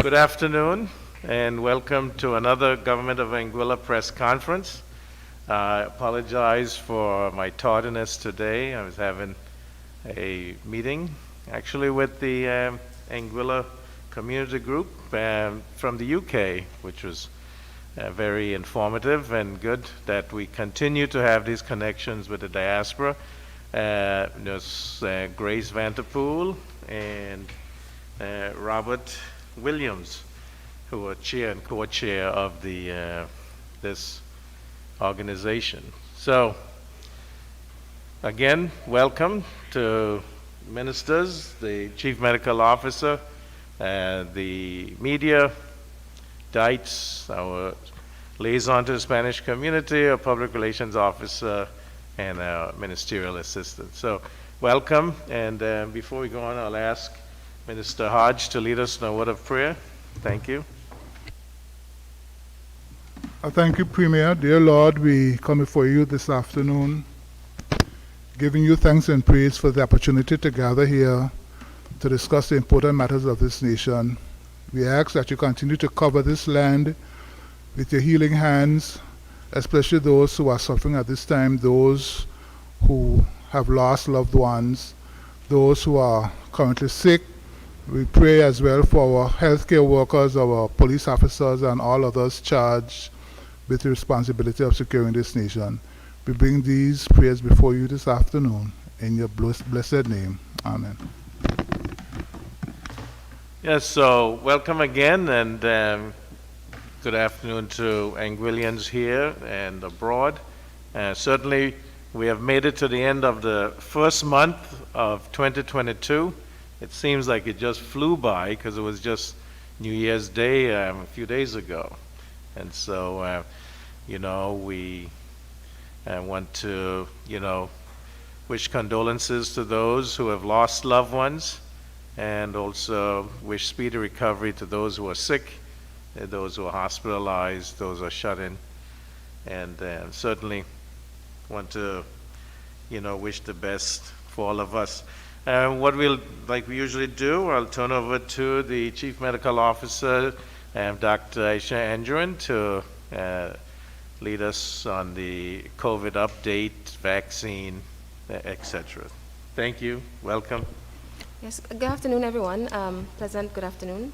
Good afternoon, and welcome to another Government of Anguilla press conference. I apologize for my tardiness today. I was having a meeting, actually with the Anguilla community group from the UK, which was very informative and good that we continue to have these connections with the diaspora. There's Grace Vanterpool and Robert Williams, who are chair and co-chair of the this organization. So, again, welcome to ministers, the chief medical officer, the media, Dites, our liaison to the Spanish community, our public relations officer, and our ministerial assistant. So, welcome, and before we go on, I'll ask Minister Hodge to lead us in a word of prayer. Thank you. Thank you, Premier. Dear Lord, we come before you this afternoon, giving you thanks and praise for the opportunity to gather here to discuss the important matters of this nation. We ask that you continue to cover this land with your healing hands, especially those who are suffering at this time, those who have lost loved ones, those who are currently sick. We pray as well for our healthcare workers, our police officers, and all others charged with the responsibility of securing this nation. We bring these prayers before you this afternoon in your blessed name. Amen. Yes, so welcome again, and good afternoon to Anguillians here and abroad. Certainly, we have made it to the end of the first month of 2022. It seems like it just flew by because it was just New Year's Day a few days ago. And so, we want to, wish condolences to those who have lost loved ones, and also wish speedy recovery to those who are sick, those who are hospitalized, those who are shut in. And certainly want to, wish the best for all of us. What like we usually do, I'll turn over to the Chief Medical Officer, Dr. Aisha Andrew, to lead us on the COVID update, vaccine, etc. Thank you. Welcome. Yes, good afternoon, everyone. Pleasant good afternoon.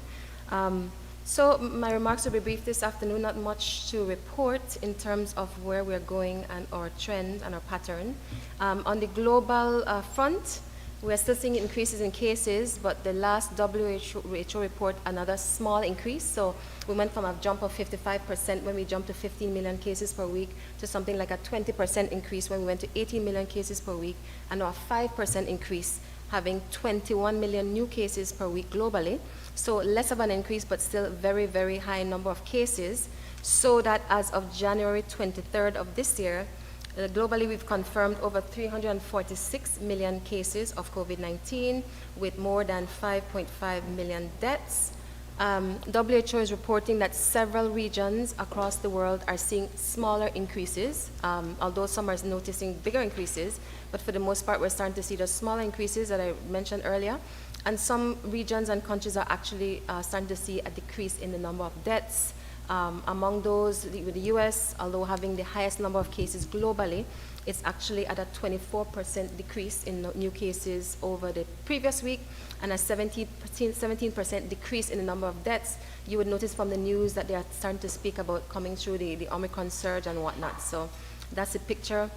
So my remarks will be brief this afternoon, not much to report in terms of where we're going and our trend and our pattern. On the global front, we're still seeing increases in cases, but the last WHO report, another small increase. So we went from a jump of 55% when we jumped to 15 million cases per week to something like a 20% increase when we went to 18 million cases per week, and now a 5% increase, having 21 million new cases per week globally. So less of an increase, but still very, very high number of cases. So that as of January 23rd of this year, globally, we've confirmed over 346 million cases of COVID-19 with more than 5.5 million deaths. WHO is reporting that several regions across the world are seeing smaller increases, although some are noticing bigger increases, but for the most part, we're starting to see those smaller increases that I mentioned earlier. And some regions and countries are actually starting to see a decrease in the number of deaths. Among those, with the US, although having the highest number of cases globally, it's actually at a 24% decrease in new cases over the previous week, and a 17% decrease in the number of deaths. You would notice from the news that they are starting to speak about coming through the Omicron surge and whatnot. So that's the picture.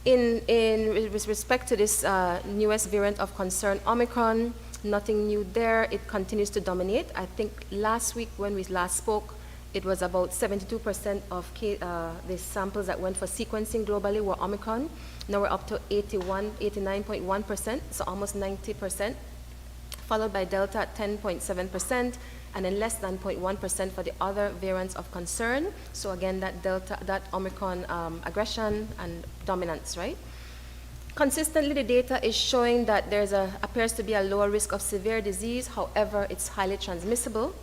With respect to this newest variant of concern, Omicron, nothing new there. It continues to dominate. I think last week when we last spoke, it was about 72% of the samples that went for sequencing globally were Omicron. Now we're up to 89.1%, so almost 90%, followed by Delta at 10.7%, and then less than 0.1% for the other variants of concern. So again, that Omicron aggression and dominance, right? Consistently, the data is showing that appears to be a lower risk of severe disease. However, it's highly transmissible.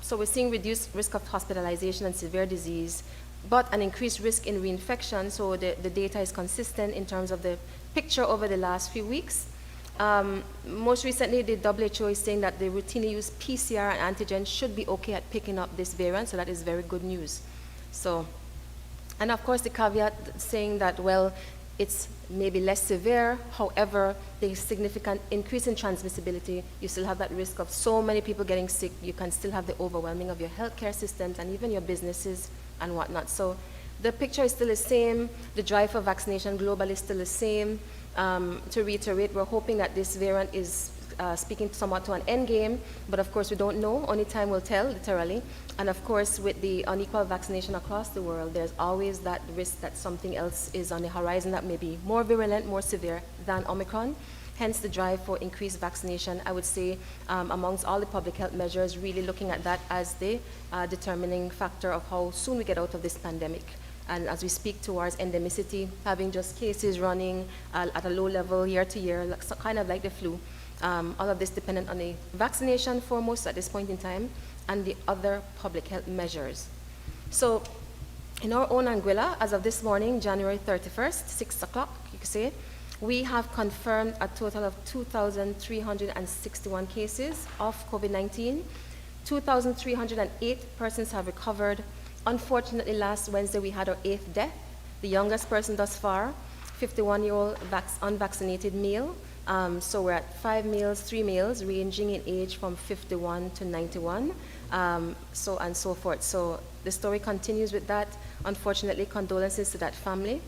So we're seeing reduced risk of hospitalization and severe disease, but an increased risk in reinfection. So the data is consistent in terms of the picture over the last few weeks. Most recently, the WHO is saying that the routinely used PCR and antigen should be okay at picking up this variant, so that is very good news. So, and of course the caveat saying that, well, it's maybe less severe, however, there's significant increase in transmissibility. You still have that risk of so many people getting sick. You can still have the overwhelming of your healthcare systems and even your businesses and whatnot. So the picture is still the same. The drive for vaccination globally is still the same. To reiterate, we're hoping that this variant is speaking somewhat to an end game, but of course we don't know. Only time will tell, literally. And of course, with the unequal vaccination across the world, there's always that risk that something else is on the horizon that may be more virulent, more severe than Omicron. Hence the drive for increased vaccination, I would say, amongst all the public health measures, really looking at that as the determining factor of how soon we get out of this pandemic. And as we speak towards endemicity, having just cases running at a low level year to year, kind of like the flu, all of this dependent on the vaccination foremost at this point in time, and the other public health measures. So in our own Anguilla, as of this morning, January 31st, 6 o'clock, you could say, we have confirmed a total of 2,361 cases of COVID-19. 2,308 persons have recovered. Unfortunately, last Wednesday we had our 8th death, the youngest person thus far, 51-year-old unvaccinated male. So we're at 5 males, 3 males, ranging in age from 51 to 91, so and so forth. So the story continues with that. Unfortunately, condolences to that family.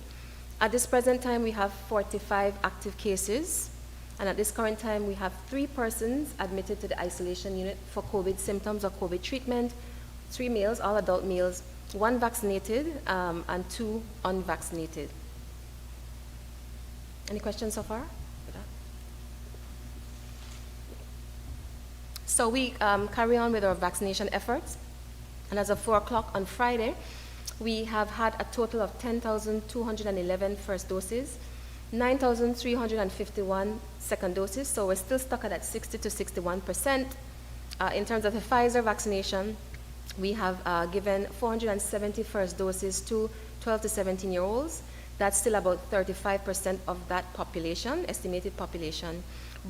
At this present time, we have 45 active cases, and at this current time, we have 3 persons admitted to the isolation unit for COVID symptoms or COVID treatment, 3 males, all adult males, 1 vaccinated, and 2 unvaccinated. Any questions so far? So we carry on with our vaccination efforts, and as of 4 o'clock on Friday, we have had a total of 10,211 first doses, 9,351 second doses, so we're still stuck at that 60 to 61%. In terms of the Pfizer vaccination, we have given 470 first doses to 12 to 17-year-olds. That's still about 35% of that population, estimated population.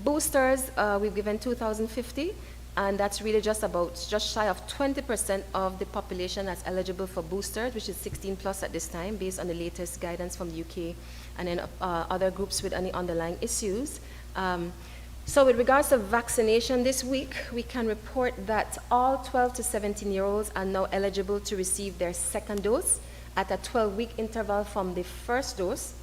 Boosters, we've given 2,050, and that's really just shy of 20% of the population that's eligible for boosters, which is 16 plus at this time, based on the latest guidance from the UK, and then other groups with any underlying issues. So with regards to vaccination this week, we can report that all 12 to 17-year-olds are now eligible to receive their second dose at a 12-week interval from the first dose.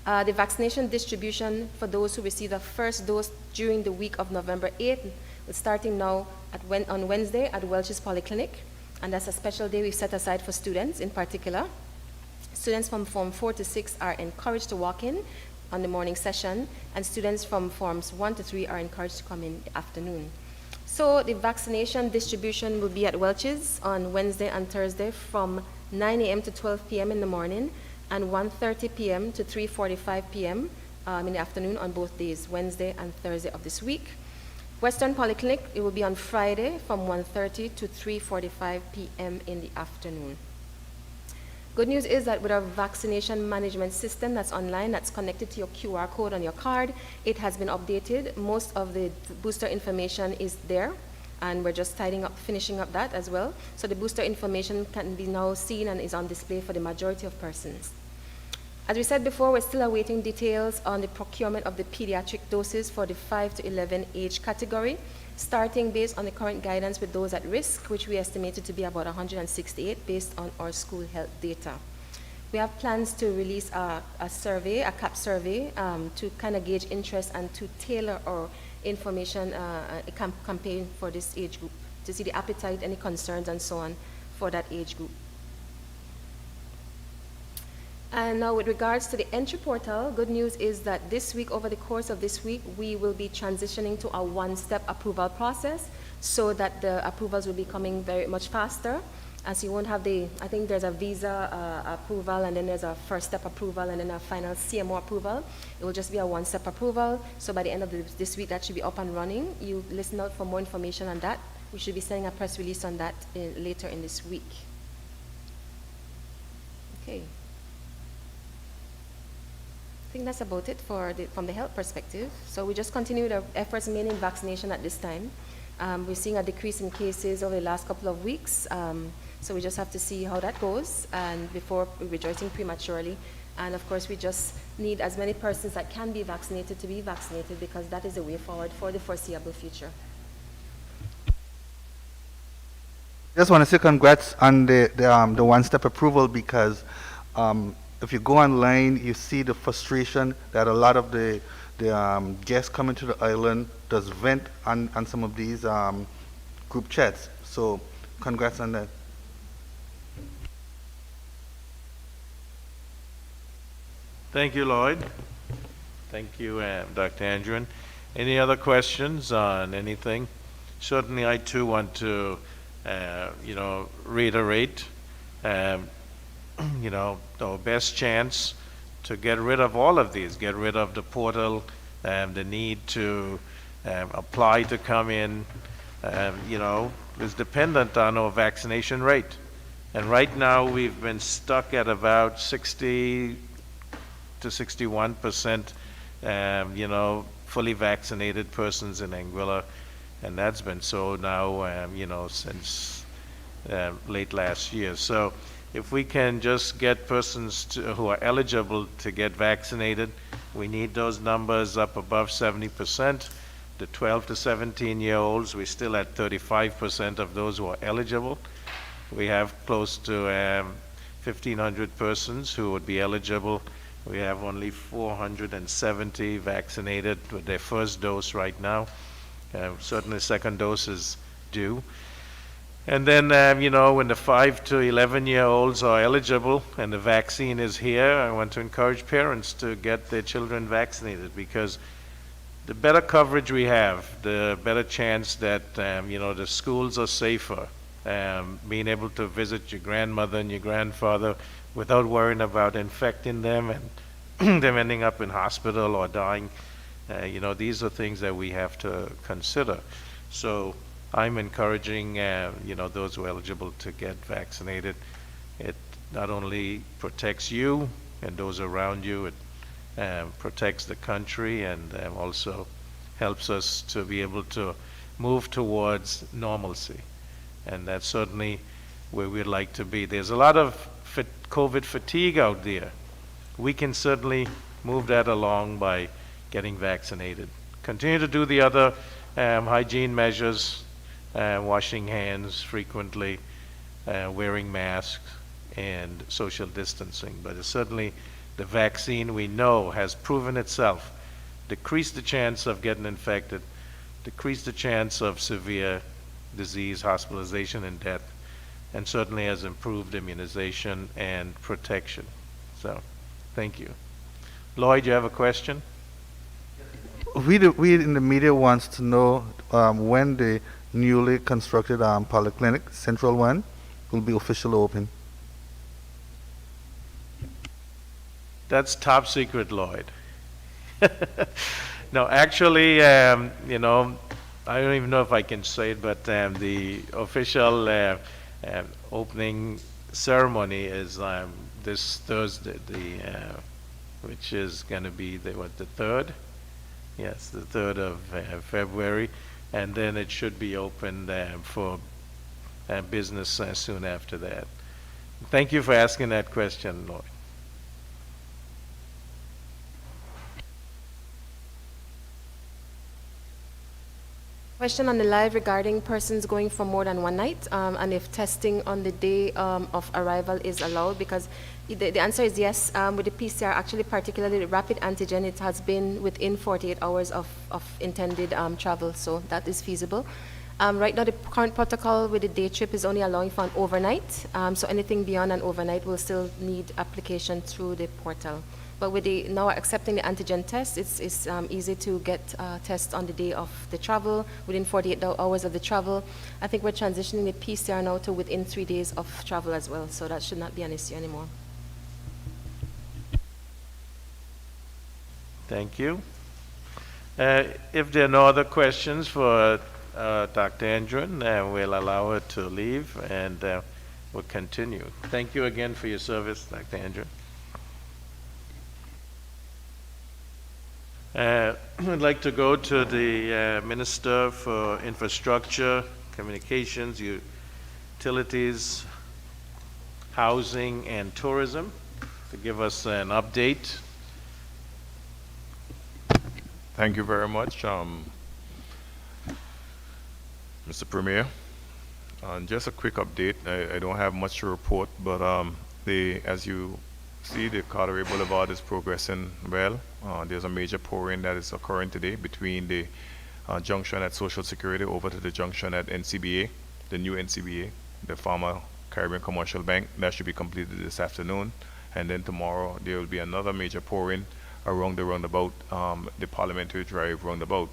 The vaccination distribution for those who receive the first dose during the week of November 8th is starting now on Wednesday at Welch's Polyclinic, and that's a special day we've set aside for students in particular. Students from Form 4 to 6 are encouraged to walk in on the morning session, and students from Forms 1 to 3 are encouraged to come in the afternoon. So the vaccination distribution will be at Welch's on Wednesday and Thursday from 9 a.m. to 12 p.m. in the morning, and 1:30 p.m. to 3:45 p.m. In the afternoon on both days, Wednesday and Thursday of this week. Western Polyclinic, it will be on Friday from 1:30 to 3:45 p.m. in the afternoon. Good news is that with our vaccination management system that's online, that's connected to your QR code on your card, it has been updated. Most of the booster information is there, and we're just finishing up that as well. So the booster information can be now seen and is on display for the majority of persons. As we said before, we're still awaiting details on the procurement of the pediatric doses for the 5 to 11 age category, starting based on the current guidance with those at risk, which we estimated to be about 168 based on our school health data. We have plans to release a survey, a CAP survey, to kind of gauge interest and to tailor our information campaign for this age group, to see the appetite, any concerns, and so on for that age group. And now with regards to the entry portal, good news is that this week, over the course of this week, we will be transitioning to a one-step approval process so that the approvals will be coming very much faster. As you won't have I think there's a visa approval, and then there's a first step approval, and then a final CMO approval. It will just be a one-step approval. So by the end of this week, that should be up and running. You listen out for more information on that. We should be sending a press release on that later in this week. Okay. think that's about it from the health perspective. So we just continue our efforts mainly in vaccination at this time. We're seeing a decrease in cases over the last couple of weeks. So we just have to see how that goes and before rejoicing prematurely. And of course, we just need as many persons that can be vaccinated to be vaccinated because that is the way forward for the foreseeable future. Just want to say congrats on the one-step approval because if you go online, you see the frustration that a lot of the guests coming to the island does vent on some of these group chats. So congrats on that. Thank you, Lloyd. Thank you, Dr. Andrew. Any other questions on anything? Certainly, I too want to, reiterate, our best chance to get rid of all of these, get rid of the portal, the need to apply to come in, is dependent on our vaccination rate. And right now, we've been stuck at about 60 to 61%, fully vaccinated persons in Anguilla, and that's been so now, since late last year. So if we can just get persons who are eligible to get vaccinated, we need those numbers up above 70%. The 12 to 17-year-olds, we're still at 35% of those who are eligible. We have close to 1,500 persons who would be eligible. We have only 470 vaccinated with their first dose right now. Certainly second dose is due. And then, when the 5 to 11-year-olds are eligible and the vaccine is here, I want to encourage parents to get their children vaccinated because the better coverage we have, the better chance that, the schools are safer. Being able to visit your grandmother and your grandfather without worrying about infecting them and them ending up in hospital or dying. These are things that we have to consider. So I'm encouraging, those who are eligible to get vaccinated. It not only protects you and those around you, it protects the country and also helps us to be able to move towards normalcy. And that's certainly where we'd like to be. There's a lot of COVID fatigue out there. We can certainly move that along by getting vaccinated. Continue to do the other hygiene measures, washing hands frequently, wearing masks, and social distancing. But it's certainly the vaccine we know has proven itself, decreased the chance of getting infected, decreased the chance of severe disease, hospitalization, and death, and certainly has improved immunization and protection. So, thank you. Lloyd, you have a question? We in the media wants to know when the newly constructed polyclinic, Central One, will be officially open. That's top secret, Lloyd. No, actually, I don't even know if I can say it, but the official opening ceremony is this Thursday, which is going to be the 3rd? Yes, the 3rd of February, and then it should be opened for business soon after that. Thank you for asking that question, Lloyd. Question on the live regarding persons going for more than one night and if testing on the day of arrival is allowed, because the answer is yes. With the PCR, actually particularly the rapid antigen, it has been within 48 hours of intended travel, so that is feasible. Right now the current protocol with the day trip is only allowing for an overnight, so anything beyond an overnight will still need application through the portal. But with the now accepting the antigen test, it's easy to get tests on the day of the travel, within 48 hours of the travel. I think we're transitioning the PCR now to within 3 days of travel as well, so that should not be an issue anymore. Thank you. If there are no other questions for Dr. Andrew, we'll allow her to leave and we'll continue. Thank you again for your service, Dr. Andrew. I'd like to go to the Minister for Infrastructure, Communications, Utilities, Housing, and Tourism to give us an update. Thank you very much, Mr. Premier. Just a quick update. I don't have much to report, but as you see, the Carteret Boulevard is progressing well. There's a major pouring that is occurring today between the junction at Social Security over to the junction at NCBA, the new NCBA, the former Caribbean Commercial Bank. That should be completed this afternoon. And then tomorrow there will be another major pouring around the roundabout, the Parliamentary Drive roundabout.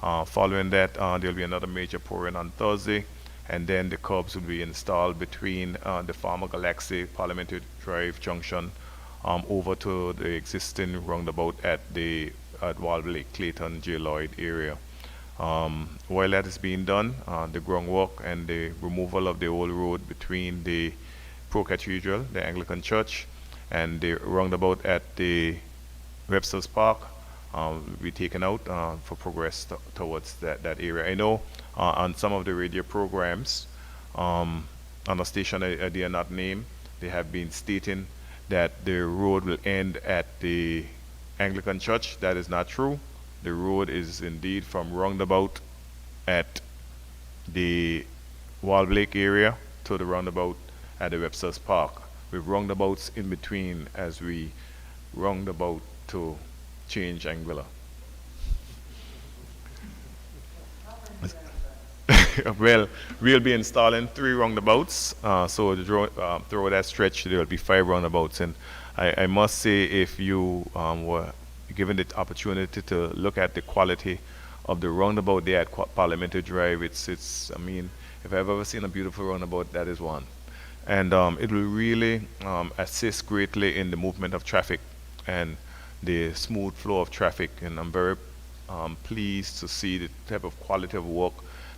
Following that, there will be another major pouring on Thursday, and then the curbs will be installed between the former Galaxy Parliamentary Drive junction over to the existing roundabout at Wall Lake, Clayton, J. Lloyd area. While that is being done, the groundwork and the removal of the old road between the Pro Cathedral, the Anglican Church, and the roundabout at the Webster's Park will be taken out for progress towards that area. I know on some of the radio programs, on a station I dare not name, they have been stating that the road will end at the Anglican Church. That is not true. The road is indeed from roundabout at the Wall Lake area to the roundabout at the Webster's Park, with roundabouts in between as we roundabout to change Anguilla. Well, we'll be installing 3 roundabouts, so through that stretch there will be 5 roundabouts. And I must say, if you were given the opportunity to look at the quality of the roundabout there at Parliamentary Drive, it's I mean, if I've ever seen a beautiful roundabout, that is one. And it will really assist greatly in the movement of traffic and the smooth flow of traffic. And I'm very pleased to see the type of quality of work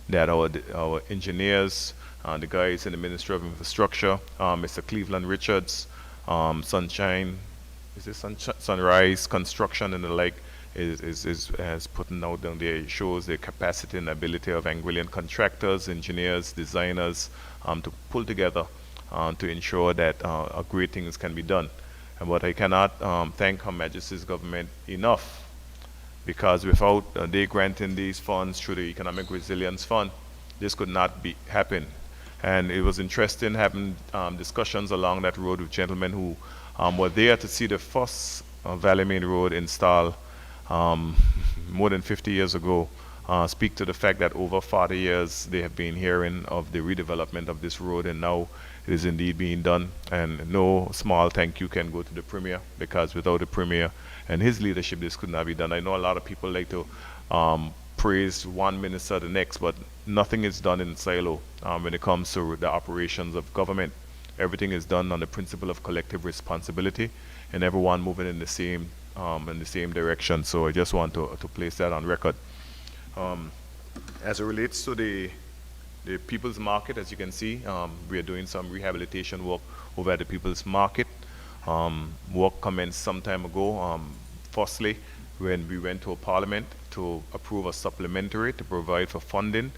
that our engineers, the guys in the Ministry of Infrastructure, Mr. Cleveland Richards, Sunrise Construction and the like, is putting out down there. It shows the capacity and ability of Anguillian contractors, engineers, designers to pull together to ensure that great things can be done. And what I cannot thank Her Majesty's government enough, because without they granting these funds through the Economic Resilience Fund, this could not be happen. And it was interesting having discussions along that road with gentlemen who were there to see the first Valley Main Road installed more than 50 years ago, speak to the fact that over 40 years they have been hearing of the redevelopment of this road, and now it is indeed being done. And no small thank you can go to the Premier, because without the Premier and his leadership, this could not be done. I know a lot of people like to praise one minister the next, but nothing is done in silo when it comes to the operations of government. Everything is done on the principle of collective responsibility, and everyone moving in the same direction. So I just want to place that on record. As it relates to the People's Market, as you can see, we are doing some rehabilitation work over at the People's Market. Work commenced some time ago. Firstly, when we went to a Parliament to approve a supplementary to provide for funding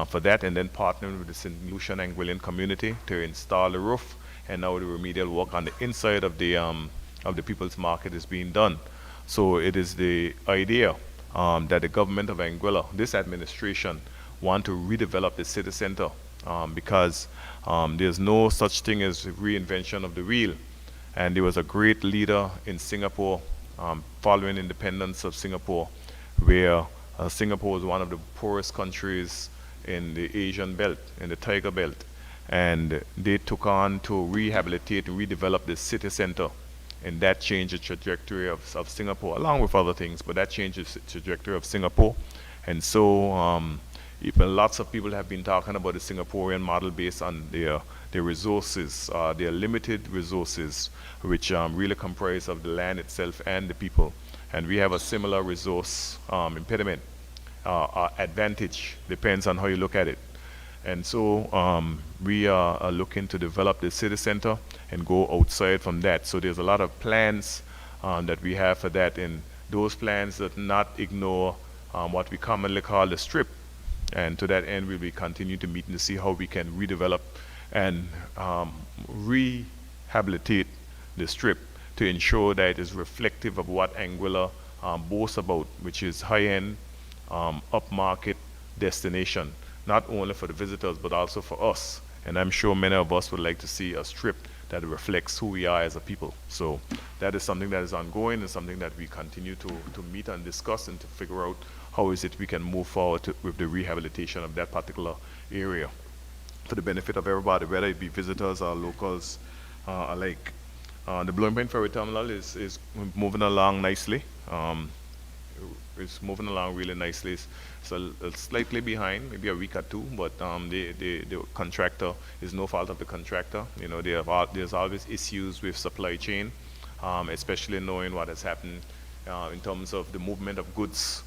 for that, and then partnering with the St. Lucian Anguillian community to install the roof, and now the remedial work on the inside of the People's Market is being done. So it is the idea that the government of Anguilla, this administration, want to redevelop the city center because there's no such thing as reinvention of the wheel. And there was a great leader in Singapore following independence of Singapore, where Singapore was one of the poorest countries in the Asian belt, in the Tiger Belt. And they took on to rehabilitate and redevelop the city center. And that changed the trajectory of Singapore, along with other things, but that changed the trajectory of Singapore. And so even lots of people have been talking about the Singaporean model based on their resources, their limited resources, which really comprise of the land itself and the people. And we have a similar resource impediment, advantage, depends on how you look at it. And so we are looking to develop the city center and go outside from that. So there's a lot of plans that we have for that in those plans do not ignore what we commonly call the strip. And to that end, we'll be continuing to meet and to see how we can redevelop and rehabilitate the strip to ensure that it is reflective of what Anguilla boasts about, which is high-end, upmarket destination, not only for the visitors, but also for us. And I'm sure many of us would like to see a strip that reflects who we are as a people. So that is something that is ongoing and something that we continue to meet and discuss and to figure out how is it we can move forward with the rehabilitation of that particular area for the benefit of everybody, whether it be visitors or locals alike. The Blowing Point Ferry Terminal is moving along nicely. It's moving along really nicely. It's slightly behind, maybe a week or two, but the contractor is no fault of the contractor. You know, there's always issues with supply chain, especially knowing what has happened in terms of the movement of goods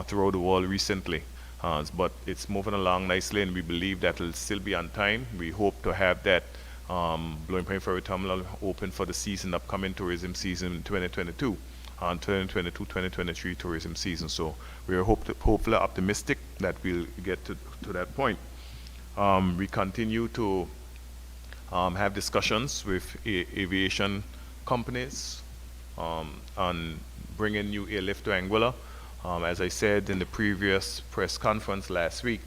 throughout the world recently. But it's moving along nicely, and we believe that it'll still be on time. We hope to have that Blowing Point Ferry Terminal open for the upcoming tourism season in 2022. 2022-2023 tourism season. So we are hopefully optimistic that we'll get to that point. We continue to have discussions with aviation companies on bringing new airlift to Anguilla. As I said in the previous press conference last week,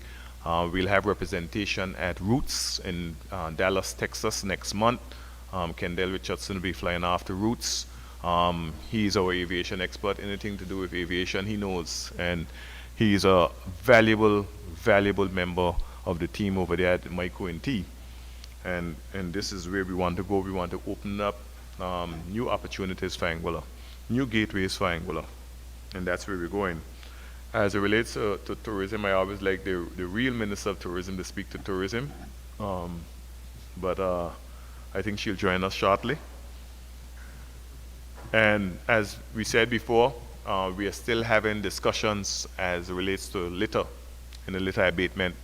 we'll have representation at Roots in Dallas, Texas next month. Kendall Richardson will be flying off to Roots. He's our aviation expert. Anything to do with aviation, he knows. And he's a valuable member of the team over there at Micro and T. And this is where we want to go. We want to open up new opportunities for Anguilla, new gateways for Anguilla. And that's where we're going. As it relates to tourism, I always like the real Minister of Tourism to speak to tourism. But I think she'll join us shortly. And as we said before, we are still having discussions as it relates to litter and the litter abatement.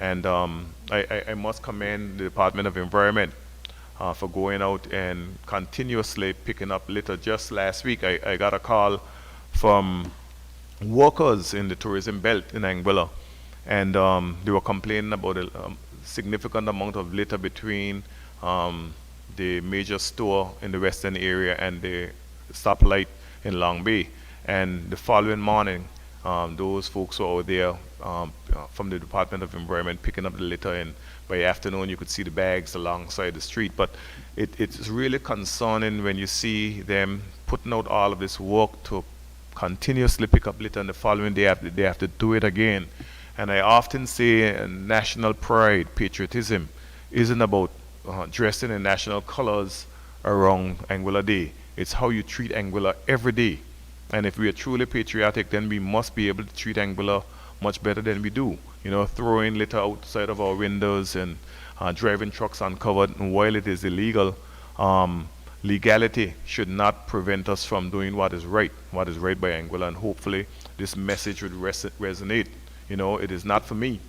And I must commend the Department of Environment for going out and continuously picking up litter. Just last week, I got a call from workers in the tourism belt in Anguilla, and they were complaining about a significant amount of litter between the major store in the western area and the stoplight in Long Bay. And the following morning, those folks were out there from the Department of Environment picking up the litter, and by afternoon you could see the bags alongside the street. But it's really concerning when you see them putting out all of this work to continuously pick up litter, and the following day they have to do it again. And I often say national pride, patriotism, isn't about dressing in national colors around Anguilla Day. It's how you treat Anguilla every day. And if we are truly patriotic, then we must be able to treat Anguilla much better than we do. You know, throwing litter outside of our windows and driving trucks uncovered. And while it is illegal, legality should not prevent us from doing what is right by Anguilla. And hopefully this message would resonate. You know, it is not for me.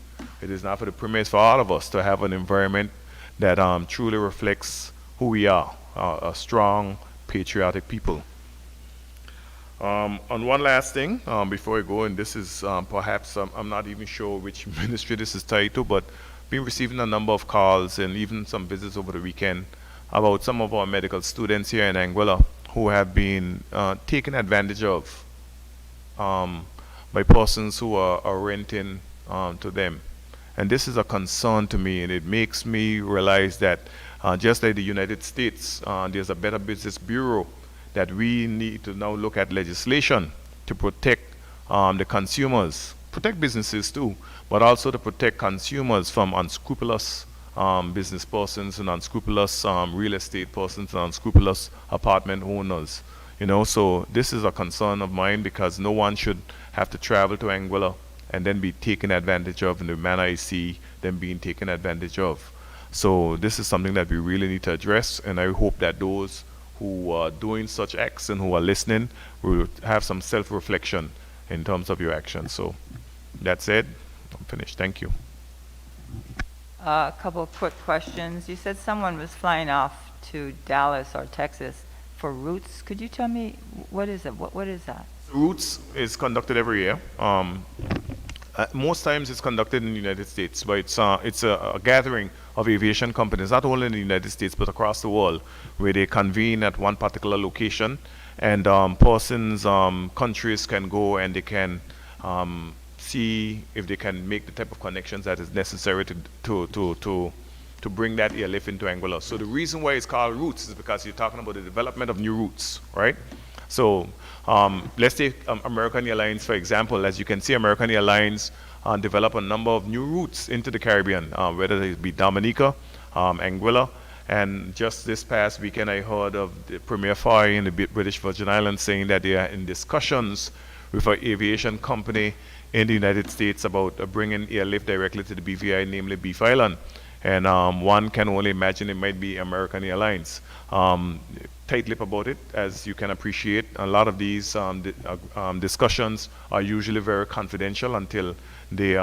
It is not for the Premier. It's for all of us to have an environment that truly reflects who we are, a strong, patriotic people. On one last thing, before I go, and this is perhaps, I'm not even sure which ministry this is tied to, but been receiving a number of calls and even some visits over the weekend about some of our medical students here in Anguilla who have been taken advantage of by persons who are renting to them. And this is a concern to me, and it makes me realize that just like the United States, there's a Better Business Bureau that we need to now look at legislation to protect the consumers, protect businesses too, but also to protect consumers from unscrupulous business persons and unscrupulous real estate persons and unscrupulous apartment owners. You know, so this is a concern of mine, because no one should have to travel to Anguilla and then be taken advantage of in the manner I see them being taken advantage of. So this is something that we really need to address, and I hope that those who are doing such acts and who are listening will have some self-reflection in terms of your actions. So that's it. I'm finished. Thank you. A couple of quick questions. You said someone was flying off to Dallas or Texas for Roots. Could you tell me, what is it? What is that? Roots is conducted every year. Most times it's conducted in the United States, but it's a gathering of aviation companies, not only in the United States, but across the world, where they convene at one particular location, and persons, countries can go and they can see if they can make the type of connections that is necessary to bring that airlift into Anguilla. So the reason why it's called Roots is because you're talking about the development of new routes, right? So let's take American Airlines, for example. As you can see, American Airlines develop a number of new routes into the Caribbean, whether it be Dominica, Anguilla, and just this past weekend I heard of the Premier Ellis in the British Virgin Islands saying that they are in discussions with an aviation company in the United States about bringing airlift directly to the BVI, namely Beef Island. And one can only imagine it might be American Airlines. Tight-lipped about it, as you can appreciate. A lot of these discussions are usually very confidential until they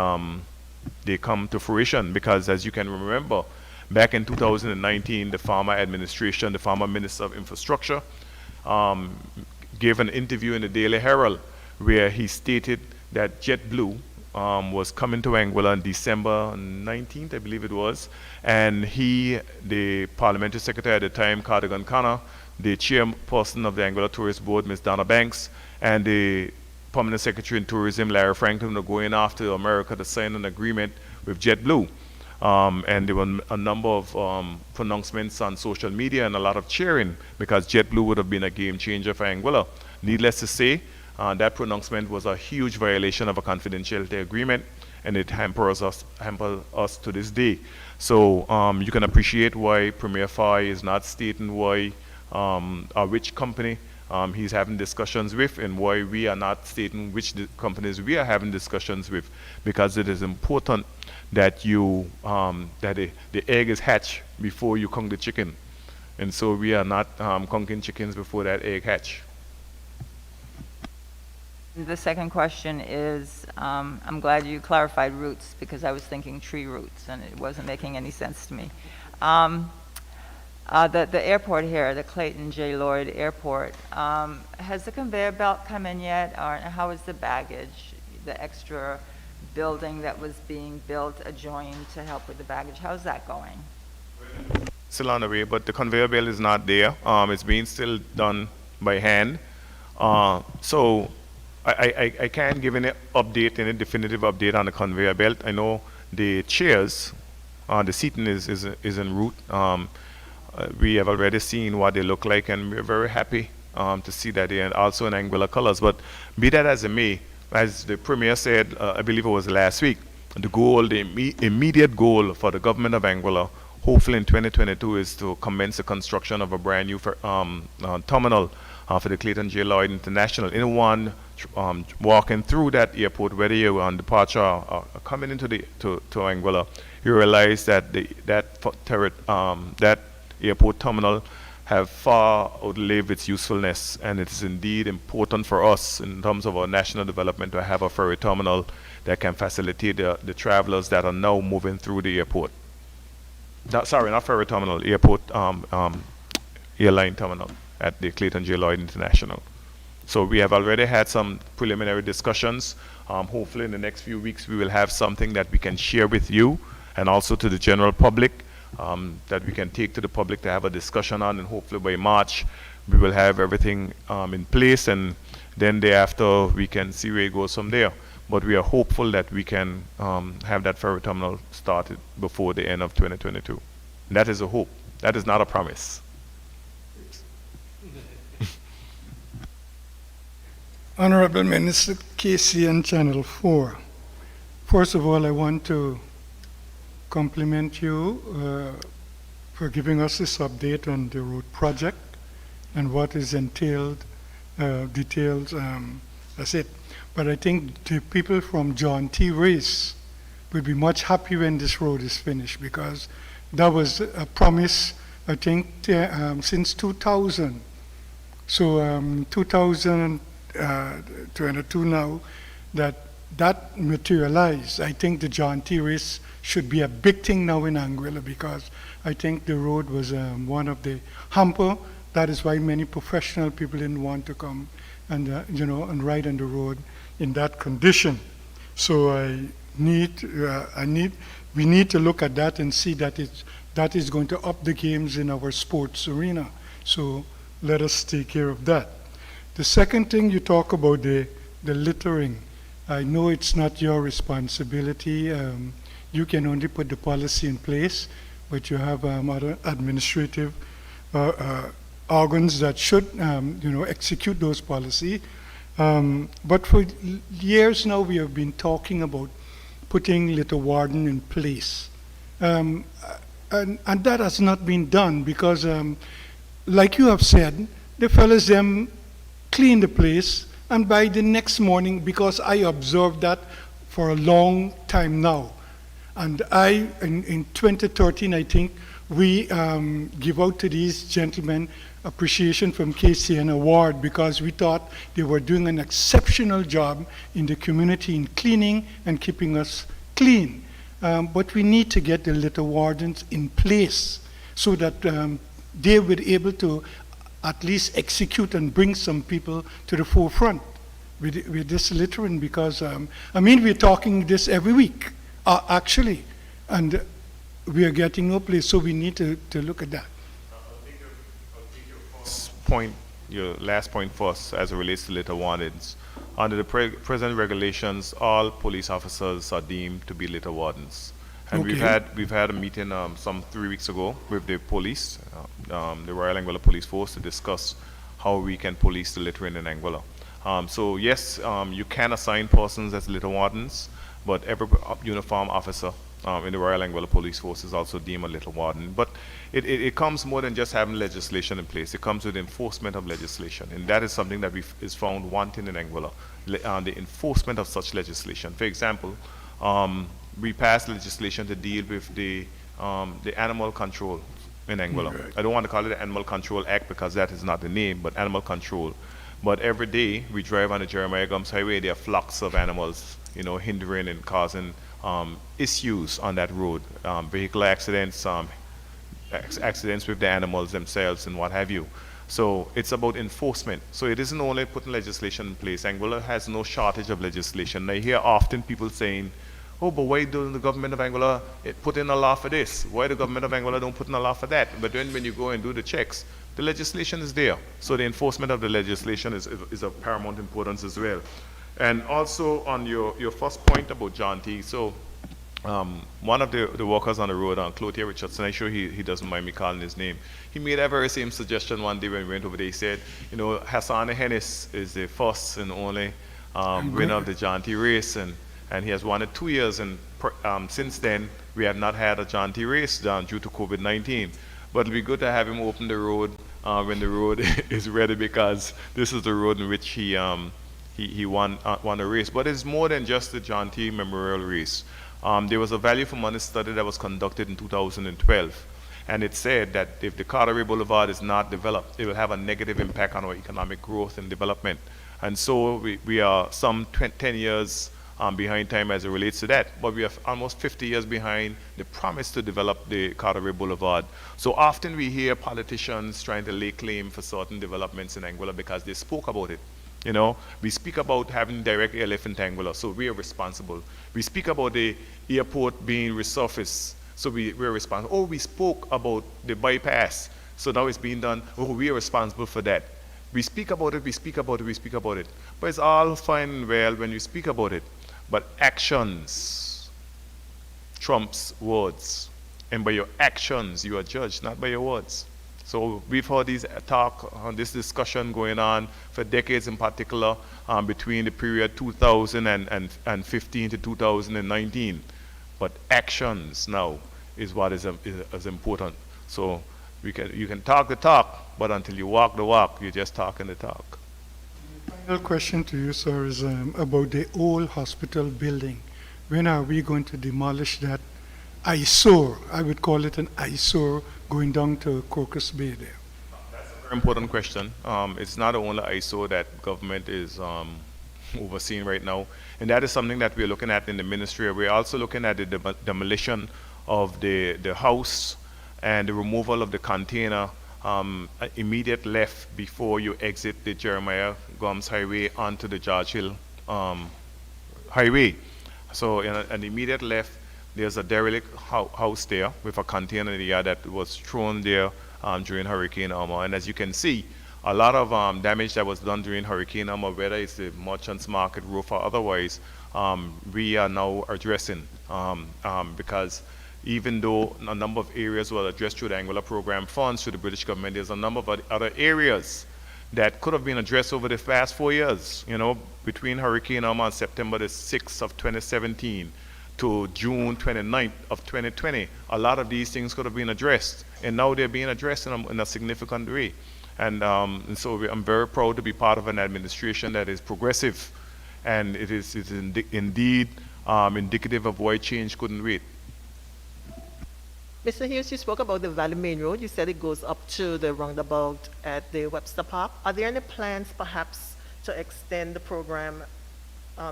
come to fruition, because as you can remember, back in 2019, the former administration, the former Minister of Infrastructure, gave an interview in the Daily Herald where he stated that JetBlue was coming to Anguilla on December 19th, I believe it was, and he, the parliamentary secretary at the time, Cardigan Connor, the chairperson of the Anguilla Tourist Board, Ms. Donna Banks, and the permanent secretary in tourism, Larry Franklin, were going after America to sign an agreement with JetBlue. And there were a number of pronouncements on social media and a lot of cheering, because JetBlue would have been a game changer for Anguilla. Needless to say, that pronouncement was a huge violation of a confidentiality agreement, and it hampers us to this day. So you can appreciate why Premier Ellis is not stating why or which company he's having discussions with, and why we are not stating which companies we are having discussions with, because it is important that you that the egg is hatched before you conk the chicken, and so we are not conking chickens before that egg hatch. The second question is, I'm glad you clarified roots, because I was thinking tree roots and it wasn't making any sense to me. The airport here, the Clayton J. Lloyd Airport, has the conveyor belt come in yet? Or how is the baggage, the extra building that was being built adjoined to help with the baggage? How's that going? Still on the way, but the conveyor belt is not there. It's being still done by hand. So I can't give any update, any definitive update on the conveyor belt. I know the chairs, the seating is en route. We have already seen what they look like, and we're very happy to see that they are also in Anguilla colors. But be that as it may, as the Premier said, I believe it was last week, the goal, the immediate goal for the government of Anguilla, hopefully in 2022, is to commence the construction of a brand new terminal for the Clayton J. Lloyd International. Anyone walking through that airport, whether you're on departure or coming into to Anguilla, you realize that that airport terminal have far outlived its usefulness, and it is indeed important for us in terms of our national development to have a ferry terminal that can facilitate the travelers that are now moving through the airport. Sorry, not ferry terminal, airport airline terminal at the Clayton J. Lloyd International. So we have already had some preliminary discussions. Hopefully in the next few weeks we will have something that we can share with you and also to the general public, that we can take to the public to have a discussion on, and hopefully by March we will have everything in place, and then thereafter we can see where it goes from there. But we are hopeful that we can have that ferry terminal started before the end of 2022. And that is a hope. That is not a promise. Honourable Minister, KCN Channel 4. First of all, I want to compliment you for giving us this update on the road project and what is entailed, details, that's it. But I think the people from John T. Race will be much happy when this road is finished, because that was a promise, I think, since 2000. So 2022 now, that materialized. I think the John T. Race should be a big thing now in Anguilla, because I think the road was one of the hamper That is why many professional people didn't want to come and, and ride on the road in that condition. So we need to look at that and see that that is going to up the games in our sports arena. So let us take care of that. The second thing you talk about, the littering. I know it's not your responsibility. You can only put the policy in place, but you have other administrative organs that should, execute those policies. But for years now, we have been talking about putting litter warden in place. And that has not been done because, like you have said, the fellas them clean the place, and by the next morning, because I observed that for a long time now, and in 2013, I think, we give out to these gentlemen appreciation from KCN award because we thought they were doing an exceptional job in the community in cleaning and keeping us clean. But we need to get the litter wardens in place so that they will be able to at least execute and bring some people to the forefront with this littering because, we're talking this every week, actually, and we are getting no place, so we need to look at that. Your last point first, as it relates to litter wardens. Under the present regulations, all police officers are deemed to be litter wardens. And Okay. we've had a meeting some 3 weeks ago with the police, the Royal Anguilla Police Force, to discuss how we can police the littering in Anguilla. So yes, you can assign persons as litter wardens, but every uniform officer in the Royal Anguilla Police Force is also deemed a litter warden. But it comes more than just having legislation in place. It comes with enforcement of legislation, and that is something that is found wanting in Anguilla, the enforcement of such legislation. For example, we passed legislation to deal with the animal control in Anguilla. Right. I don't want to call it the Animal Control Act because that is not the name, but animal control. But every day we drive on the Jeremiah Gums Highway, there are flocks of animals, hindering and causing issues on that road, vehicle accidents, accidents with the animals themselves and what have you. So it's about enforcement. So it isn't only putting legislation in place. Anguilla has no shortage of legislation. I hear often people saying, oh, but why doesn't the government of Anguilla put in a law for this? Why the government of Anguilla don't put in a law for that? But then when you go and do the checks, the legislation is there. So the enforcement of the legislation is of paramount importance as well. And also on your first point about John T. So one of the workers on the road, Cloutier Richardson, I'm sure he doesn't mind me calling his name, he made that very same suggestion one day when we went over there. He said, Hassan Hennis is the first and only winner of the John T. race, and he has won it 2 years, and since then we have not had a John T. race done due to COVID-19. But it'll be good to have him open the road when the road is ready, because this is the road in which he won a race. But it's more than just the John T. Memorial Race. There was a value for money study that was conducted in 2012, and it said that if the Carteret Boulevard is not developed, it will have a negative impact on our economic growth and development. And so we are some 10 years behind time as it relates to that, but we are almost 50 years behind the promise to develop the Carteret Boulevard. So often we hear politicians trying to lay claim for certain developments in Anguilla because they spoke about it. We speak about having direct airlift in Anguilla, so we are responsible. We speak about the airport being resurfaced, so we're responsible. Oh, we spoke about the bypass, so now it's being done. Oh, we are responsible for that. We speak about it, we speak about it, we speak about it. But it's all fine and well when you speak about it. But actions trumps words. And by your actions, you are judged, not by your words. So we've heard this discussion going on for decades in particular, between the period 2015 to 2019. But actions now is what is important. So you can talk the talk, but until you walk the walk, you're just talking the talk. Final question to you, sir, is about the old hospital building. When are we going to demolish that eyesore? I would call it an eyesore going down to Crocus Bay there. That's a very important question. It's not the only eyesore that government is overseeing right now, and that is something that we're looking at in the ministry. We're also looking at the demolition of the house and the removal of the container immediate left before you exit the Jeremiah Gums Highway onto the George Hill Highway. So in an immediate left, there's a derelict house there with a container in the yard that was thrown there during Hurricane Irma. And as you can see, a lot of damage that was done during Hurricane Irma, whether it's the merchants market roof or otherwise, we are now addressing because even though a number of areas were addressed through the Anguilla program funds through the British government, there's a number of other areas that could have been addressed over the past 4 years. You know, between Hurricane Irma on September the 6th of 2017 to June 29th of 2020, a lot of these things could have been addressed, and now they're being addressed in a significant way. And so I'm very proud to be part of an administration that is progressive, and it is indeed indicative of why change couldn't wait. Mr. Hughes, you spoke about the Valley Main Road. You said it goes up to the roundabout at the Webster Park. Are there any plans perhaps to extend the program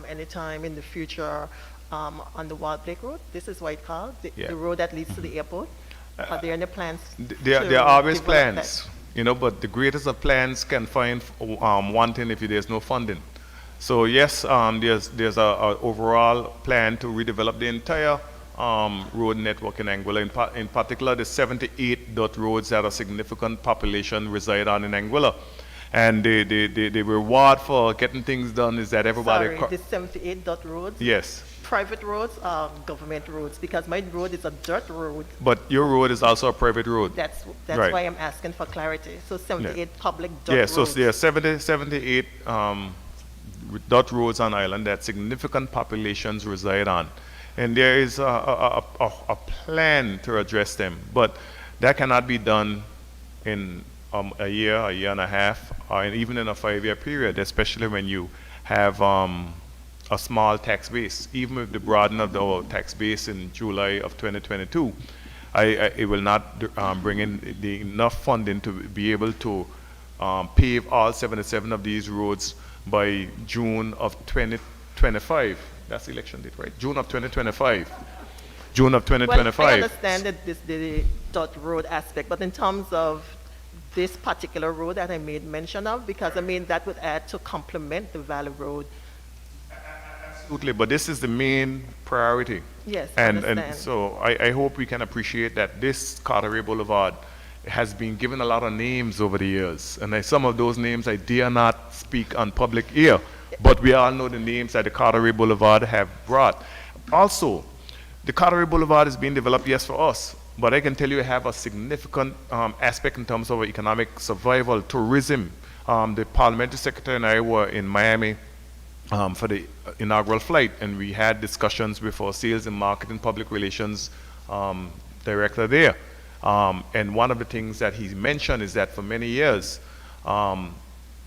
anytime in the future on the Ward Lake Road? This is what it's called, the road that leads to the airport. Are there any plans? There are always plans, you know, but the greatest of plans can find wanting if there's no funding. So yes, there's a overall plan to redevelop the entire road network in Anguilla, in particular the 78 dot roads that a significant population reside on in Anguilla. And the reward for getting things done is that everybody... Sorry, the 78 dot roads? Yes. Private roads or government roads? Because my road is a dirt road. But your road is also a private road. That's Right. why I'm asking for clarity. So 78 Yeah. public dirt roads. So there are 78 dot roads on island that significant populations reside on. And there is a plan to address them, but that cannot be done in a year and a half, or even in a 5-year period, especially when you have a small tax base. Even with the broadening of the tax base in July of 2022, it will not bring in enough funding to be able to pave all 77 of these roads by June of 2025. That's the election date, right? June of 2025. June of 2025. Well, I understand that the dot road aspect, but in terms of this particular road that I made mention of, because I mean that would add to complement the Valley Road. Absolutely, but this is the main priority. Yes, I understand. And so I hope we can appreciate that this Carteret Boulevard has been given a lot of names over the years, and some of those names I dare not speak on public ear. But we all know the names that the Carteret Boulevard have brought. Also, the Carteret Boulevard is being developed, yes, for us, but I can tell you it have a significant aspect in terms of economic survival, tourism. The Parliamentary Secretary and I were in Miami for the inaugural flight, and we had discussions with our sales and marketing public relations director there. And one of the things that he mentioned is that for many years,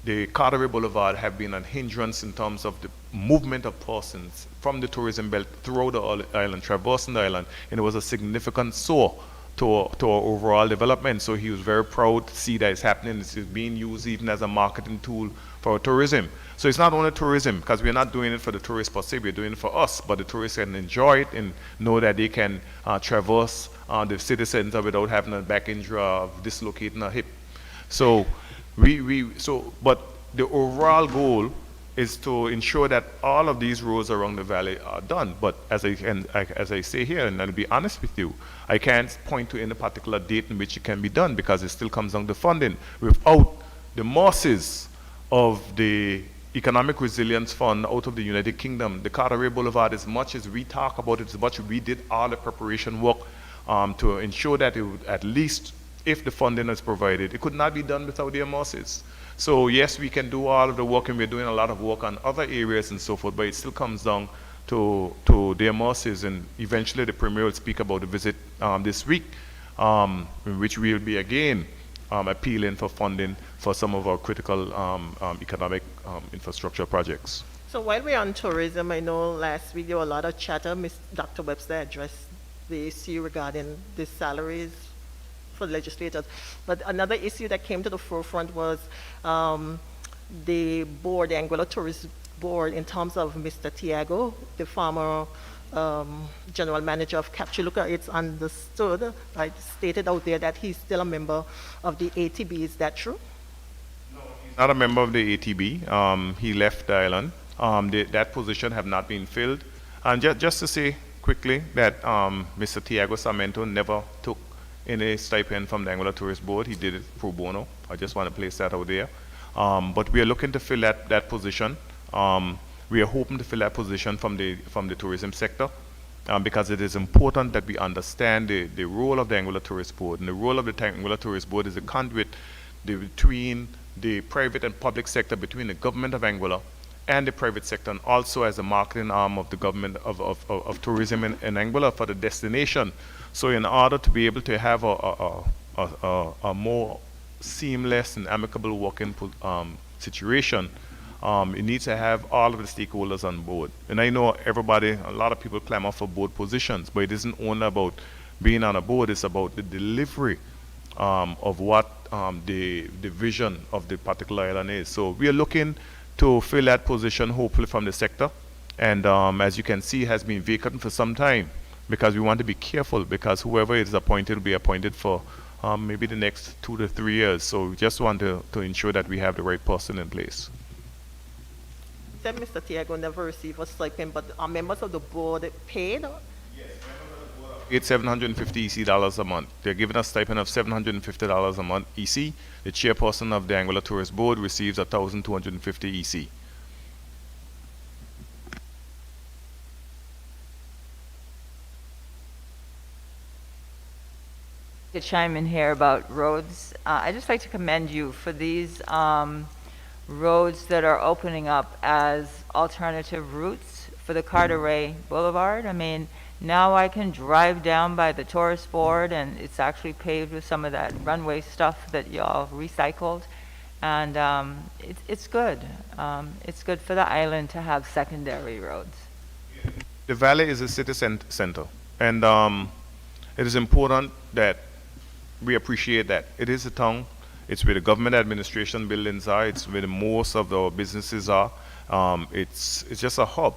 the Carteret Boulevard have been a hindrance in terms of the movement of persons from the tourism belt throughout the island, traversing the island, and it was a significant sore to our overall development. So he was very proud to see that it's happening. It's being used even as a marketing tool for tourism. So it's not only tourism, because we're not doing it for the tourists per se, we're doing it for us, but the tourists can enjoy it and know that they can traverse the city center without having a back injury of dislocating a hip. So but the overall goal is to ensure that all of these roads around the valley are done. But as I say here, and I'll be honest with you, I can't point to any particular date in which it can be done because it still comes down to funding. Without the masses of the Economic Resilience Fund out of the United Kingdom, the Carteret Boulevard, as much as we talk about it, as much as we did all the preparation work to ensure that it would, at least if the funding is provided, it could not be done without their masses. So yes, we can do all of the work, and we're doing a lot of work on other areas and so forth, but it still comes down to their masses, and eventually the Premier will speak about the visit this week, in which we will be again appealing for funding for some of our critical economic infrastructure projects. So while we're on tourism, I know last week there were a lot of chatter. Dr. Webster addressed the issue regarding the salaries for legislators. But another issue that came to the forefront was the board, the Anguilla Tourist Board, in terms of Mr. Tiago, the former general manager of Capture Looker, it's understood, right, stated out there that he's still a member of the ATB. Is that true? Not a member of the ATB. He left the island. That position have not been filled. And just to say quickly that Mr. Tiago Sarmento never took any stipend from the Anguilla Tourist Board. He did it pro bono. I just want to place that out there. But we are looking to fill that position. We are hoping to fill that position from the tourism sector because it is important that we understand the role of the Anguilla Tourist Board. And the role of the Anguilla Tourist Board is a conduit between the private and public sector, between the government of Anguilla and the private sector, and also as a marketing arm of the government of tourism in Anguilla for the destination. So in order to be able to have a more seamless and amicable working situation, it needs to have all of the stakeholders on board. And I know a lot of people clamor for board positions, but it isn't only about being on a board, it's about the delivery of what the vision of the particular island is. So we are looking to fill that position, hopefully from the sector. And as you can see, it has been vacant for some time because we want to be careful, because whoever is appointed will be appointed for maybe the next 2 to 3 years. So we just want to ensure that we have the right person in place. You said Mr. Tiago never received a stipend, but are members of the board paid? It's $750 EC a month. They're giving us a stipend of $750 a month EC. The chairperson of the Anguilla Tourist Board receives $1,250 EC. To chime in here about roads, I'd just like to commend you for these roads that are opening up as alternative routes for the Carteret Boulevard. I mean, now I can drive down by the tourist board, and it's actually paved with some of that runway stuff that y'all recycled, and it's good. It's good for the island to have secondary roads. The valley is a city center, and it is important that we appreciate that. It is a town. It's where the government administration buildings are. It's where most of the businesses are. It's just a hub.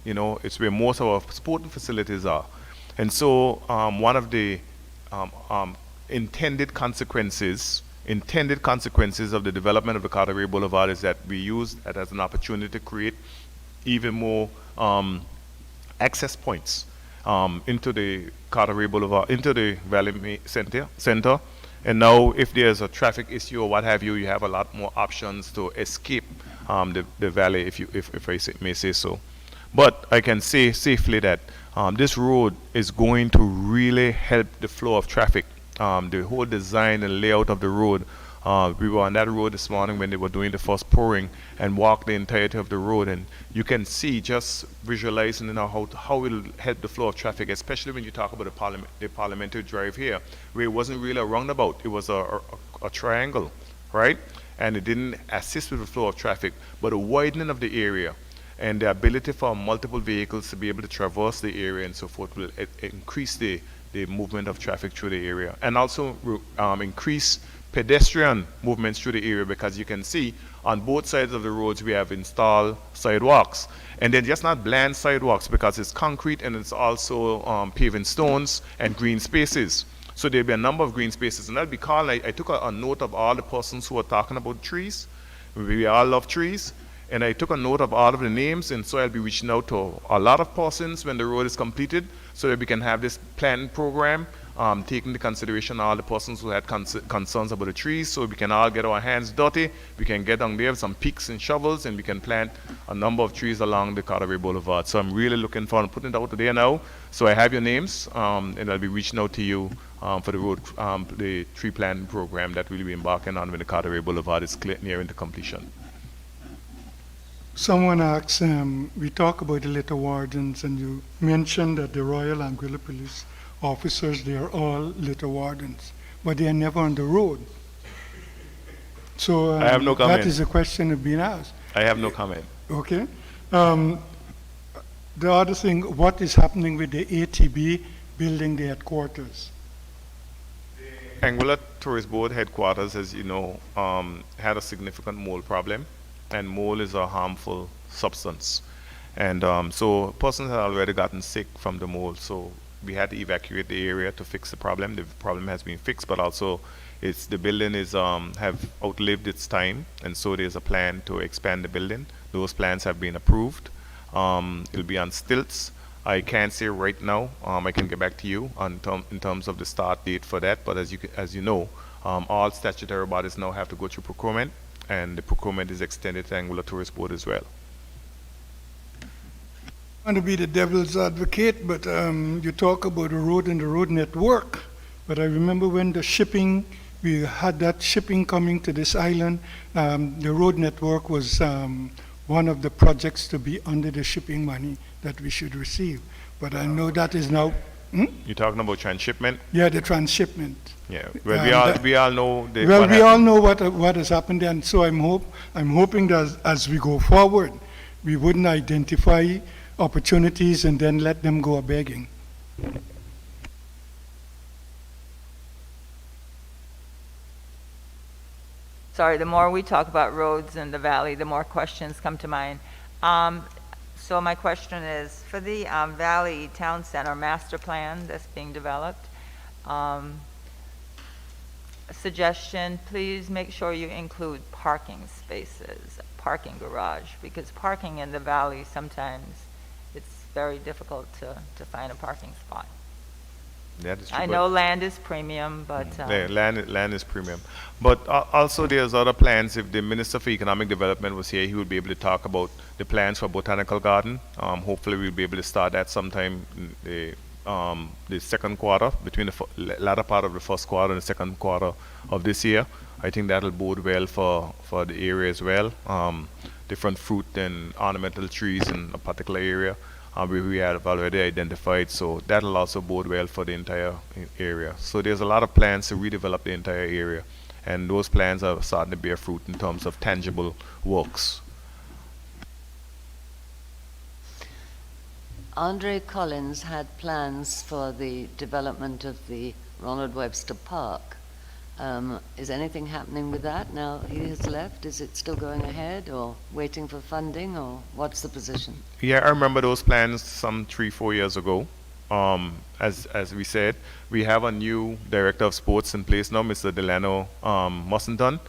You know, it's where most of our sporting facilities are. And so one of the intended consequences of the development of the Carteret Boulevard is that we use that as an opportunity to create even more access points into the Carteret Boulevard, into the Valley Center. And now if there's a traffic issue or what have you, you have a lot more options to escape the valley, if I may say so. But I can say safely that this road is going to really help the flow of traffic. The whole design and layout of the road, we were on that road this morning when they were doing the first pouring and walked the entirety of the road, and you can see, just visualizing how it will help the flow of traffic, especially when you talk about the parliamentary drive here, where it wasn't really a roundabout, it was a triangle, right? And it didn't assist with the flow of traffic, but a widening of the area and the ability for multiple vehicles to be able to traverse the area and so forth will increase the movement of traffic through the area, and also increase pedestrian movements through the area, because you can see on both sides of the roads we have installed sidewalks, and they're just not bland sidewalks because it's concrete, and it's also paving stones and green spaces. So there'll be a number of green spaces, and that'll be called, I took a note of all the persons who are talking about trees. We all love trees. And I took a note of all of the names, and so I'll be reaching out to a lot of persons when the road is completed, so that we can have this planning program, taking into consideration all the persons who had concerns about the trees, so we can all get our hands dirty. We can get down there with some picks and shovels, and we can plant a number of trees along the Carteret Boulevard. So I'm really looking forward to putting it out there now. So I have your names, and I'll be reaching out to you for the road, the tree planting program that we'll be embarking on when the Carteret Boulevard is nearing to completion. Someone asks, we talk about the litter wardens, and you mentioned that the Royal Anguilla Police officers, they are all litter wardens, but they are never on the road. So I have no comment. That is a question that's been asked. I have no comment. Okay. The other thing, what is happening with the ATB building the headquarters? Anguilla Tourist Board headquarters, as you know, had a significant mold problem, and mold is a harmful substance. And so persons had already gotten sick from the mold, so we had to evacuate the area to fix the problem. The problem has been fixed, but also the building is have outlived its time, and so there's a plan to expand the building. Those plans have been approved. It'll be on stilts. I can't say right now. I can get back to you in terms of the start date for that. But as you know, all statutory bodies now have to go through procurement, and the procurement is extended to Anguilla Tourist Board as well. I want to be the devil's advocate, but you talk about the road and the road network. But I remember when we had that shipping coming to this island, the road network was one of the projects to be under the shipping money that we should receive. But I know that is now. You're talking about transshipment? Yeah, the transshipment. Yeah. Well, we all know. We all know what has happened, and so I'm hoping that as we go forward, we wouldn't identify opportunities and then let them go begging. Sorry, the more we talk about roads in the valley, the more questions come to mind. So my question is, for the Valley Town Center master plan that's being developed, suggestion, please make sure you include parking spaces, parking garage, because parking in the valley, sometimes it's very difficult to find a parking spot. That is true, I know land is premium, but land is premium. But also there's other plans. If the Minister for Economic Development was here, he would be able to talk about the plans for Botanical Garden. Hopefully we'll be able to start that sometime in the second quarter, between the latter part of the first quarter and the second quarter of this year. I think that'll bode well for the area as well. Different fruit and ornamental trees in a particular area we have already identified, so that'll also bode well for the entire area. So there's a lot of plans to redevelop the entire area, and those plans are starting to bear fruit in terms of tangible works. Andre Collins had plans for the development of the Ronald Webster Park. Is anything happening with that now he has left? Is it still going ahead, or waiting for funding, or what's the position? Yeah, I remember those plans some 3-4 years ago. As we said, we have a new director of sports in place now, Mr. Delano Mussington.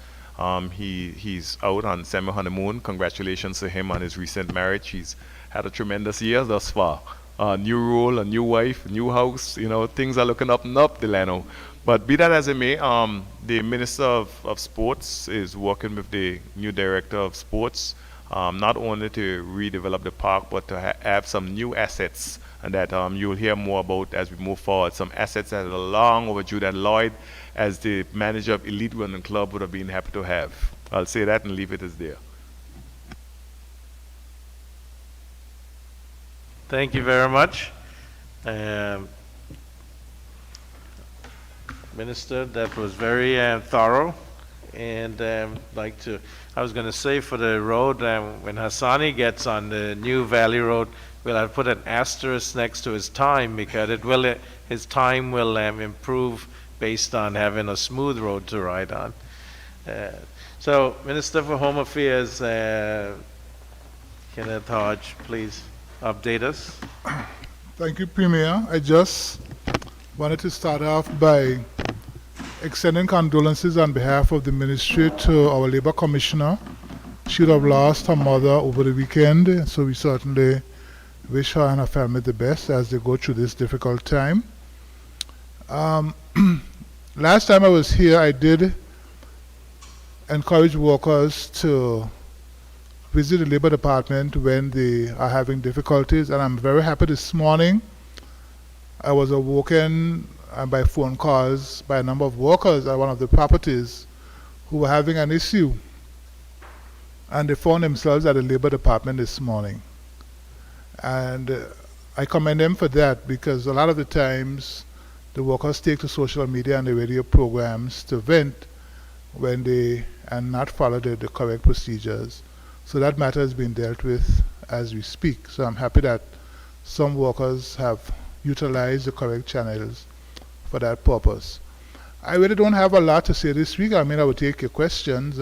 He's out on semi-honeymoon. Congratulations to him on his recent marriage. He's had a tremendous year thus far. New role, a new wife, a new house. Things are looking up and up, Delano. But be that as it may, the Minister of Sports is working with the new Director of Sports, not only to redevelop the park, but to have some new assets, and that you'll hear more about as we move forward. Some assets that are long overdue that Lloyd, as the manager of Elite Running Club, would have been happy to have. I'll say that and leave it as there. Thank you very much. Minister, that was very thorough, and I was going to say for the road, when Hassani gets on the new Valley Road, we'll put an asterisk next to his time, because his time will improve based on having a smooth road to ride on. So, Minister for Home Affairs, Kenneth Hodge, please update us. Thank you, Premier. I just wanted to start off by extending condolences on behalf of the ministry to our Labor Commissioner. She would have lost her mother over the weekend, so we certainly wish her and her family the best as they go through this difficult time. Last time I was here, I did encourage workers to visit the Labor Department when they are having difficulties, and I'm very happy this morning I was awoken by phone calls by a number of workers at one of the properties who were having an issue, and they found themselves at the Labor Department this morning. And I commend them for that, because a lot of the times the workers take to social media and the radio programs to vent when they and not follow the correct procedures. So that matter has been dealt with as we speak. So I'm happy that some workers have utilized the correct channels for that purpose. I really don't have a lot to say this week. I mean, I will take your questions,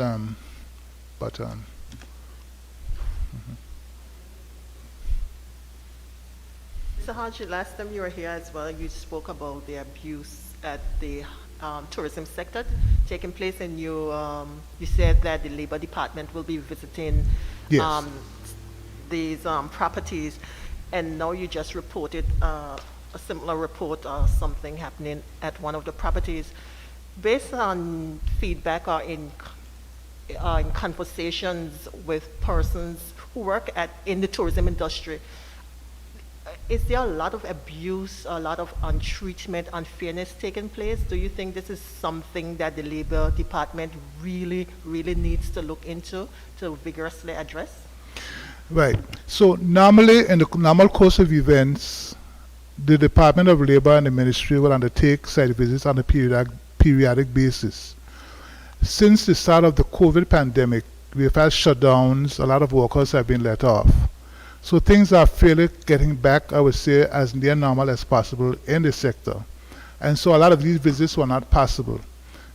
Mr. Hodge, last time you were here as well, you spoke about the abuse at the tourism sector taking place, and you said that the Labor Department will be visiting Yes. these properties, and now you just reported a similar report or something happening at one of the properties. Based on feedback or in conversations with persons who work in the tourism industry, is there a lot of abuse, a lot of untreatment, unfairness taking place? Do you think this is something that the Labor Department really, really needs to look into to vigorously address? Right. So normally, in the normal course of events, the Department of Labor and the Ministry will undertake site visits on a periodic basis. Since the start of the COVID pandemic, we've had shutdowns, a lot of workers have been let off. So things are fairly getting back, I would say, as near normal as possible in the sector. And so a lot of these visits were not possible.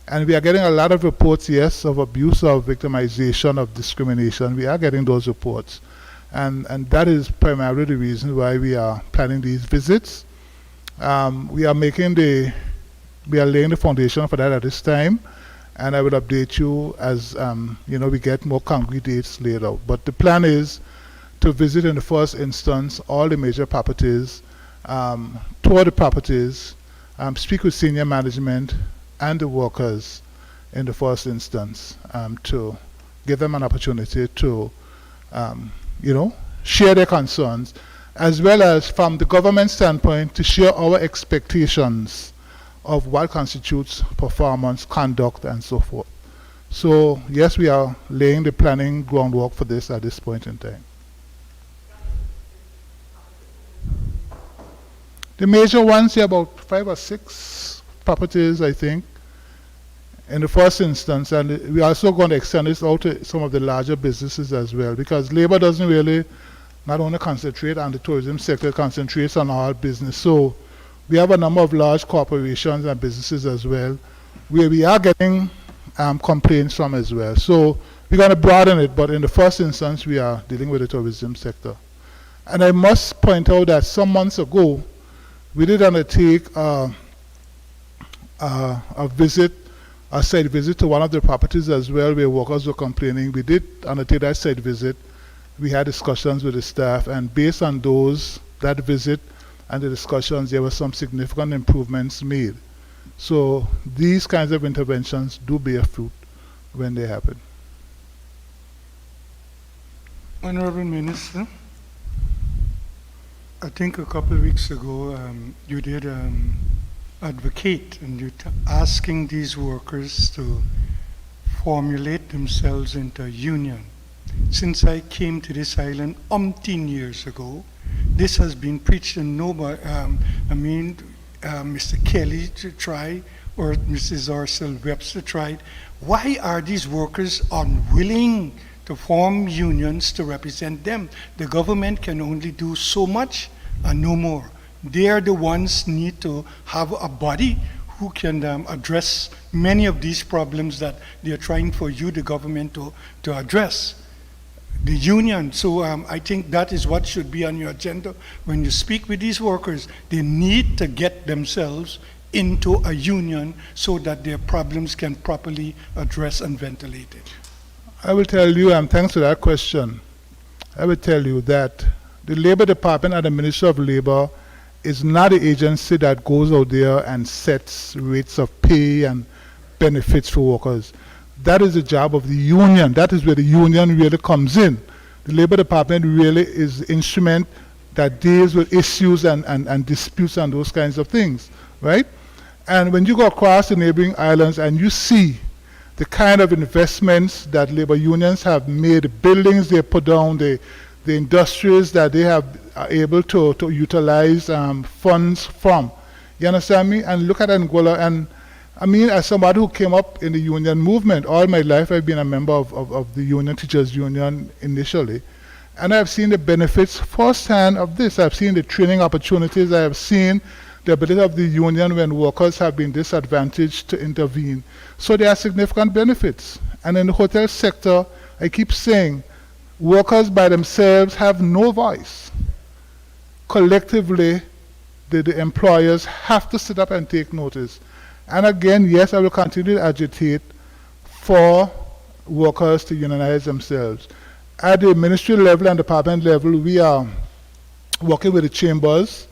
And we are getting a lot of reports, yes, of abuse, of victimization, of discrimination. We are getting those reports. And that is primarily the reason why we are planning these visits. We are laying the foundation for that at this time. And I will update you as we get more concrete dates laid out. But the plan is to visit in the first instance all the major properties, tour the properties, speak with senior management and the workers in the first instance, to give them an opportunity to share their concerns, as well as from the government standpoint to share our expectations of what constitutes performance, conduct, and so forth. So yes, we are laying the planning groundwork for this at this point in time. The major ones, there are about 5 or 6 properties, I think, in the first instance, and we're also going to extend this out to some of the larger businesses as well, because labor doesn't really not only concentrate on the tourism sector, it concentrates on all business. So we have a number of large corporations and businesses as well, where we are getting complaints from as well. So we're going to broaden it, but in the first instance, we are dealing with the tourism sector. And I must point out that some months ago, we did undertake a site visit to one of the properties as well, where workers were complaining. We did undertake that site visit. We had discussions with the staff, and based on that visit and the discussions, there were some significant improvements made. So these kinds of interventions do bear fruit when they happen. Honourable Minister, I think a couple of weeks ago you did advocate, and you're asking these workers to formulate themselves into a union. Since I came to this island umpteen years ago, this has been preached, and nobody, Mr. Kelly to try, or Mrs. Webster tried. Why are these workers unwilling to form unions to represent them? The government can only do so much and no more. They are the ones need to have a body who can address many of these problems that they are trying for you, the government, to address. The union. So I think that is what should be on your agenda. When you speak with these workers, they need to get themselves into a union so that their problems can properly address and ventilated. I will tell you, thanks for that question. I will tell you that the Labor Department and the Ministry of Labor is not the agency that goes out there and sets rates of pay and benefits for workers. That is the job of the union. That is where the union really comes in. The Labor Department really is the instrument that deals with issues and disputes and those kinds of things, right? And when you go across the neighboring islands and you see the kind of investments that labor unions have made, the buildings they put down, the industries that they are able to utilize funds from, you understand me? And look at Anguilla, and I mean, as somebody who came up in the union movement, all my life I've been a member of the union, teachers union initially. And I've seen the benefits firsthand of this. I've seen the training opportunities. I have seen the ability of the union when workers have been disadvantaged to intervene. So there are significant benefits. And in the hotel sector, I keep saying, workers by themselves have no voice. collectively, the employers have to sit up and take notice. And again, yes, I will continue to agitate for workers to unionize themselves. At the ministry level and department level, we are working with the chambers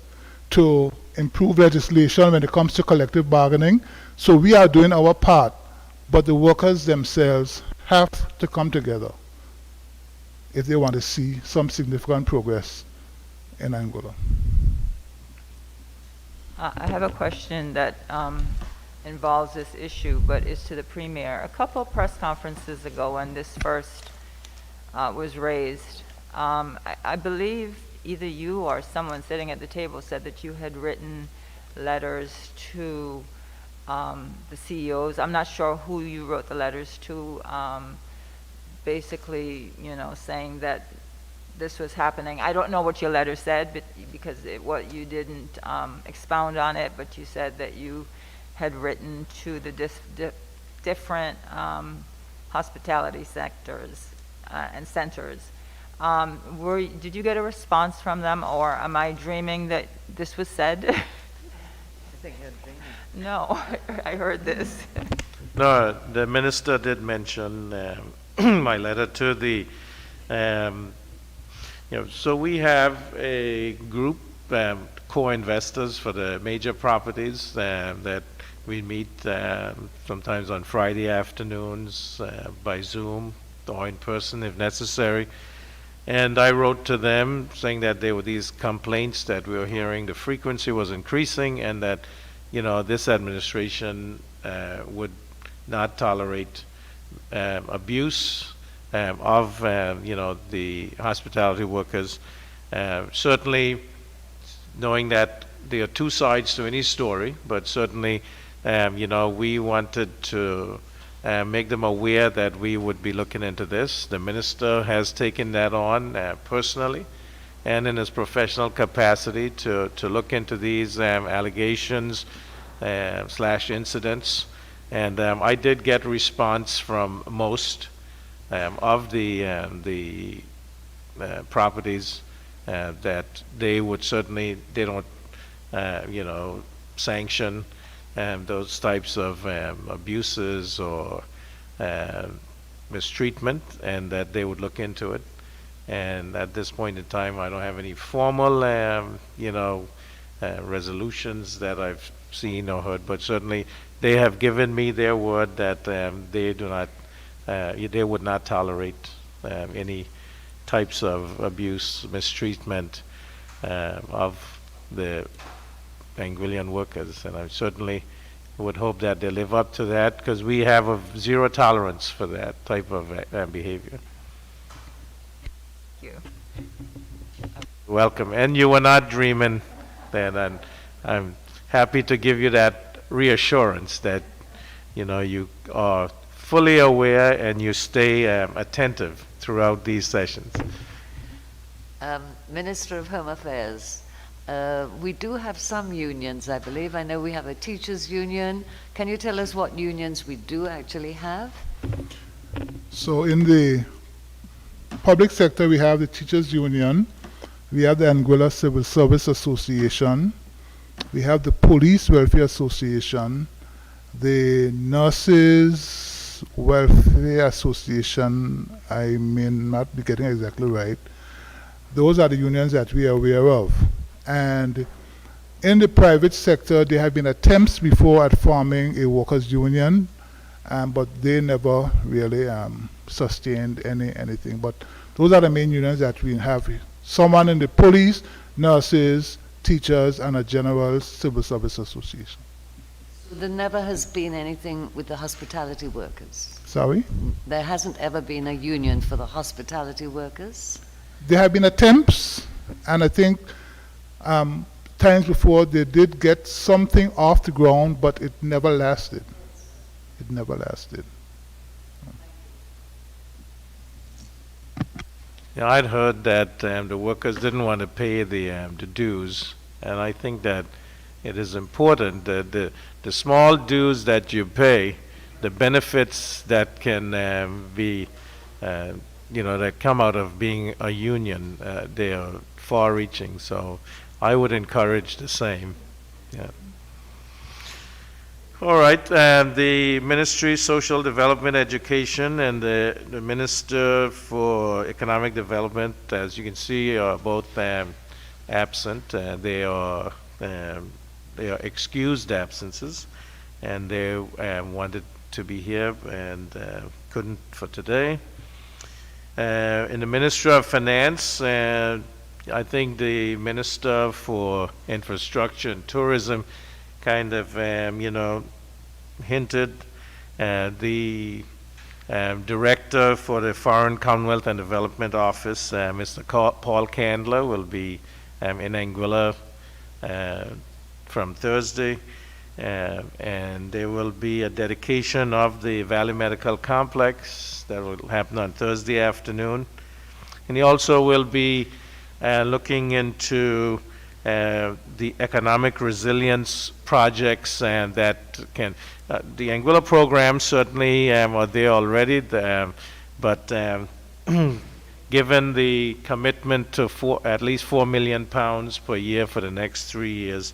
to improve legislation when it comes to collective bargaining. So we are doing our part, but the workers themselves have to come together if they want to see some significant progress in Angola. I have a question that involves this issue, but is to the Premier. A couple of press conferences ago when this first was raised, I believe either you or someone sitting at the table said that you had written letters to the CEOs. I'm not sure who you wrote the letters to, basically, you know, saying that this was happening. I don't know what your letter said, but because what you didn't expound on it, but you said that you had written to the different hospitality sectors and centers. Did you get a response from them, or am I dreaming that this was said? I think you're dreaming. No, I heard this. No, the minister did mention my letter to the, so we have a group, co-investors for the major properties that we meet sometimes on Friday afternoons by Zoom or in person if necessary. And I wrote to them saying that there were these complaints that we were hearing, the frequency was increasing, and that, you know, this administration would not tolerate abuse of, the hospitality workers. Certainly, knowing that there are two sides to any story, but certainly, we wanted to make them aware that we would be looking into this. The minister has taken that on personally and in his professional capacity to look into these allegations / incidents. And I did get a response from most of the properties that they would certainly, they don't, sanction those types of abuses or mistreatment, and that they would look into it. And at this point in time, I don't have any formal, resolutions that I've seen or heard, but certainly they have given me their word that they do not, they would not tolerate any types of abuse, mistreatment of the Anguillan workers. And I certainly would hope that they live up to that, because we have a zero tolerance for that type of behavior. Thank you. Welcome. And you were not dreaming that, and I'm happy to give you that reassurance that, you are fully aware and you stay attentive throughout these sessions. Minister of Home Affairs, we do have some unions, I believe. I know we have a teachers' union. Can you tell us what unions we do actually have? So in the public sector, we have the teachers' union, we have the Anguilla Civil Service Association, we have the Police Welfare Association, the Nurses Welfare Association. I may not be getting exactly right. Those are the unions that we are aware of. And in the private sector, there have been attempts before at forming a workers' union, but they never really sustained anything. But those are the main unions that we have. Someone in the police, nurses, teachers, and a general civil service association. So there never has been anything with the hospitality workers? Sorry? There hasn't ever been a union for the hospitality workers? There have been attempts, and I think times before they did get something off the ground, but it never lasted. It never lasted. Yeah, I'd heard that the workers didn't want to pay the dues, and I think that it is important that the small dues that you pay, the benefits that can be, that come out of being a union, they are far-reaching. So I would encourage the same. Yeah. All right, the Ministry of Social Development, Education, and the Minister for Economic Development, as you can see, are both absent. They are excused absences, and they wanted to be here and couldn't for today. In the Ministry of Finance, I think the Minister for Infrastructure and Tourism kind of, hinted. The Director for the Foreign Commonwealth and Development Office, Mr. Paul Candler, will be in Anguilla from Thursday. And there will be a dedication of the Valley Medical Complex that will happen on Thursday afternoon. And he also will be looking into the economic resilience projects and that can, the Anguilla program certainly are there already, but given the commitment to at least £4 million per year for the next 3 years,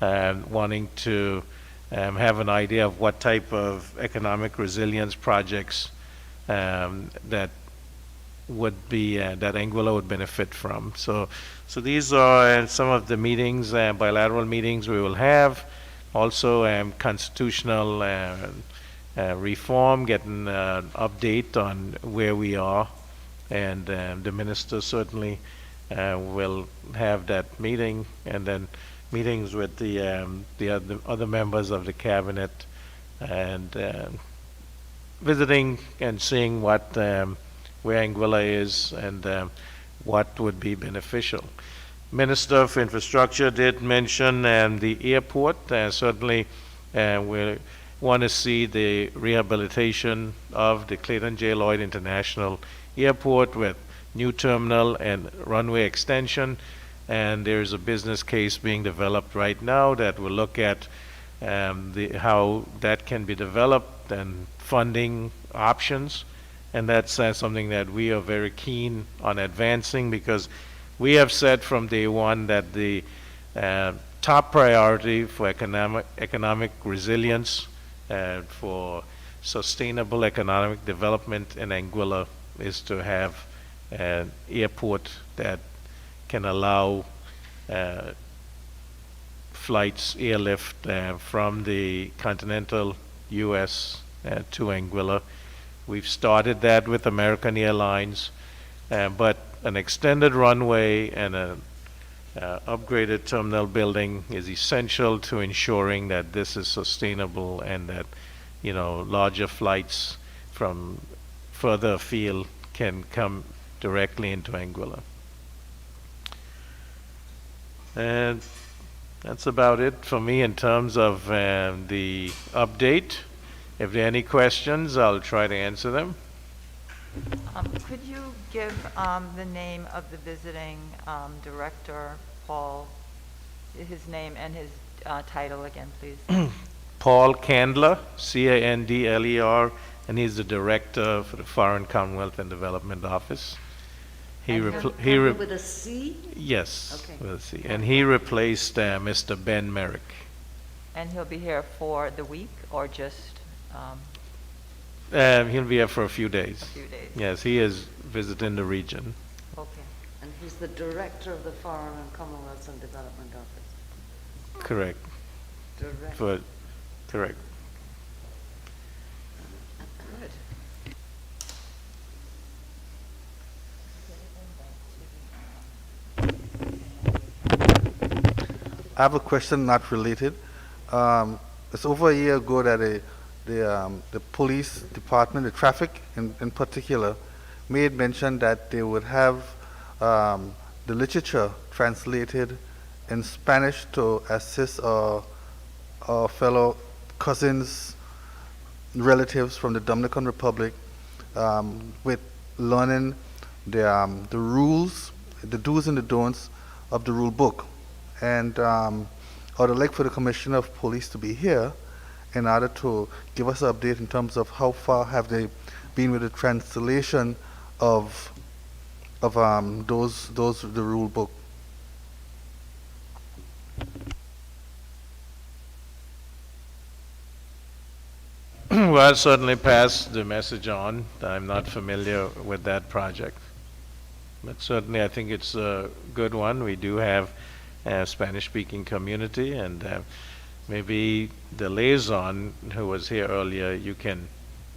wanting to have an idea of what type of economic resilience projects that would be that Anguilla would benefit from. So these are some of the meetings, bilateral meetings we will have. Also, constitutional reform, getting an update on where we are, and the minister certainly will have that meeting, and then meetings with the other members of the cabinet, and visiting and seeing what where Anguilla is and what would be beneficial. Minister for Infrastructure did mention the airport. Certainly, we want to see the rehabilitation of the Clayton J. Lloyd International Airport with new terminal and runway extension. And there's a business case being developed right now that will look at how that can be developed and funding options. And that's something that we are very keen on advancing, because we have said from day one that the top priority for economic resilience, for sustainable economic development in Anguilla is to have an airport that can allow flights, airlift from the continental U.S. To Anguilla. We've started that with American Airlines, but an extended runway and an upgraded terminal building is essential to ensuring that this is sustainable and that, larger flights from further afield can come directly into Anguilla. And that's about it for me in terms of the update. If there are any questions, I'll try to answer them. Could you give the name of the visiting director, Paul, his name and his title again, please? Paul Candler, C-A-N-D-L-E-R, and he's the director for the Foreign Commonwealth and Development Office. With a C? Yes, Okay. with a C. And he replaced Mr. Ben Merrick. And he'll be here for the week or just He'll be here for a few days. a few days? Yes, he is visiting the region. Okay. And he's the director of the Foreign and Commonwealth and Development Office. Correct. Director. Correct. Good. I have a question not related. It's over a year ago that the police department, the traffic in particular, made mention that they would have the literature translated in Spanish to assist our fellow cousins, relatives from the Dominican Republic with learning the rules, the do's and the don'ts of the rule book. And I would like for the Commissioner of Police to be here in order to give us an update in terms of how far have they been with the translation of the rule book. I'll certainly pass the message on. I'm not familiar with that project. But certainly, I think it's a good one. We do have a Spanish-speaking community, and maybe the liaison who was here earlier, you can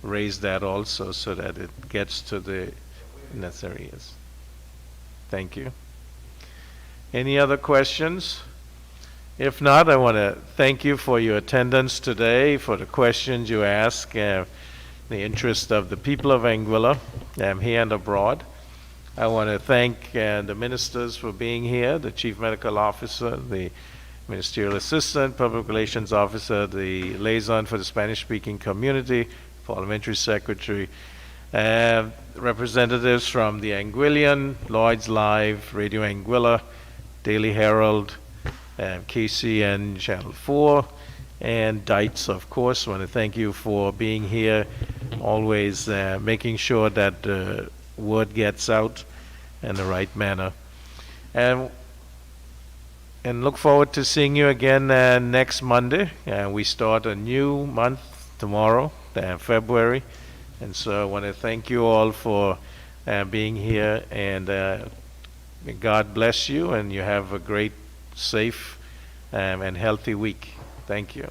raise that also so that it gets to the necessary ears. Thank you. Any other questions? If not, I want to thank you for your attendance today, for the questions you ask, the interest of the people of Anguilla here and abroad. I want to thank the ministers for being here, the Chief Medical Officer, the Ministerial Assistant, Public Relations Officer, the Liaison for the Spanish-speaking community, Parliamentary Secretary, representatives from the Anguillian, Lloyd's Live, Radio Anguilla, Daily Herald, KCN Channel 4, and Dites, of course. I want to thank you for being here, always making sure that the word gets out in the right manner. And look forward to seeing you again next Monday. We start a new month tomorrow, February. And so I want to thank you all for being here, and may God bless you, and you have a great, safe, and healthy week. Thank you.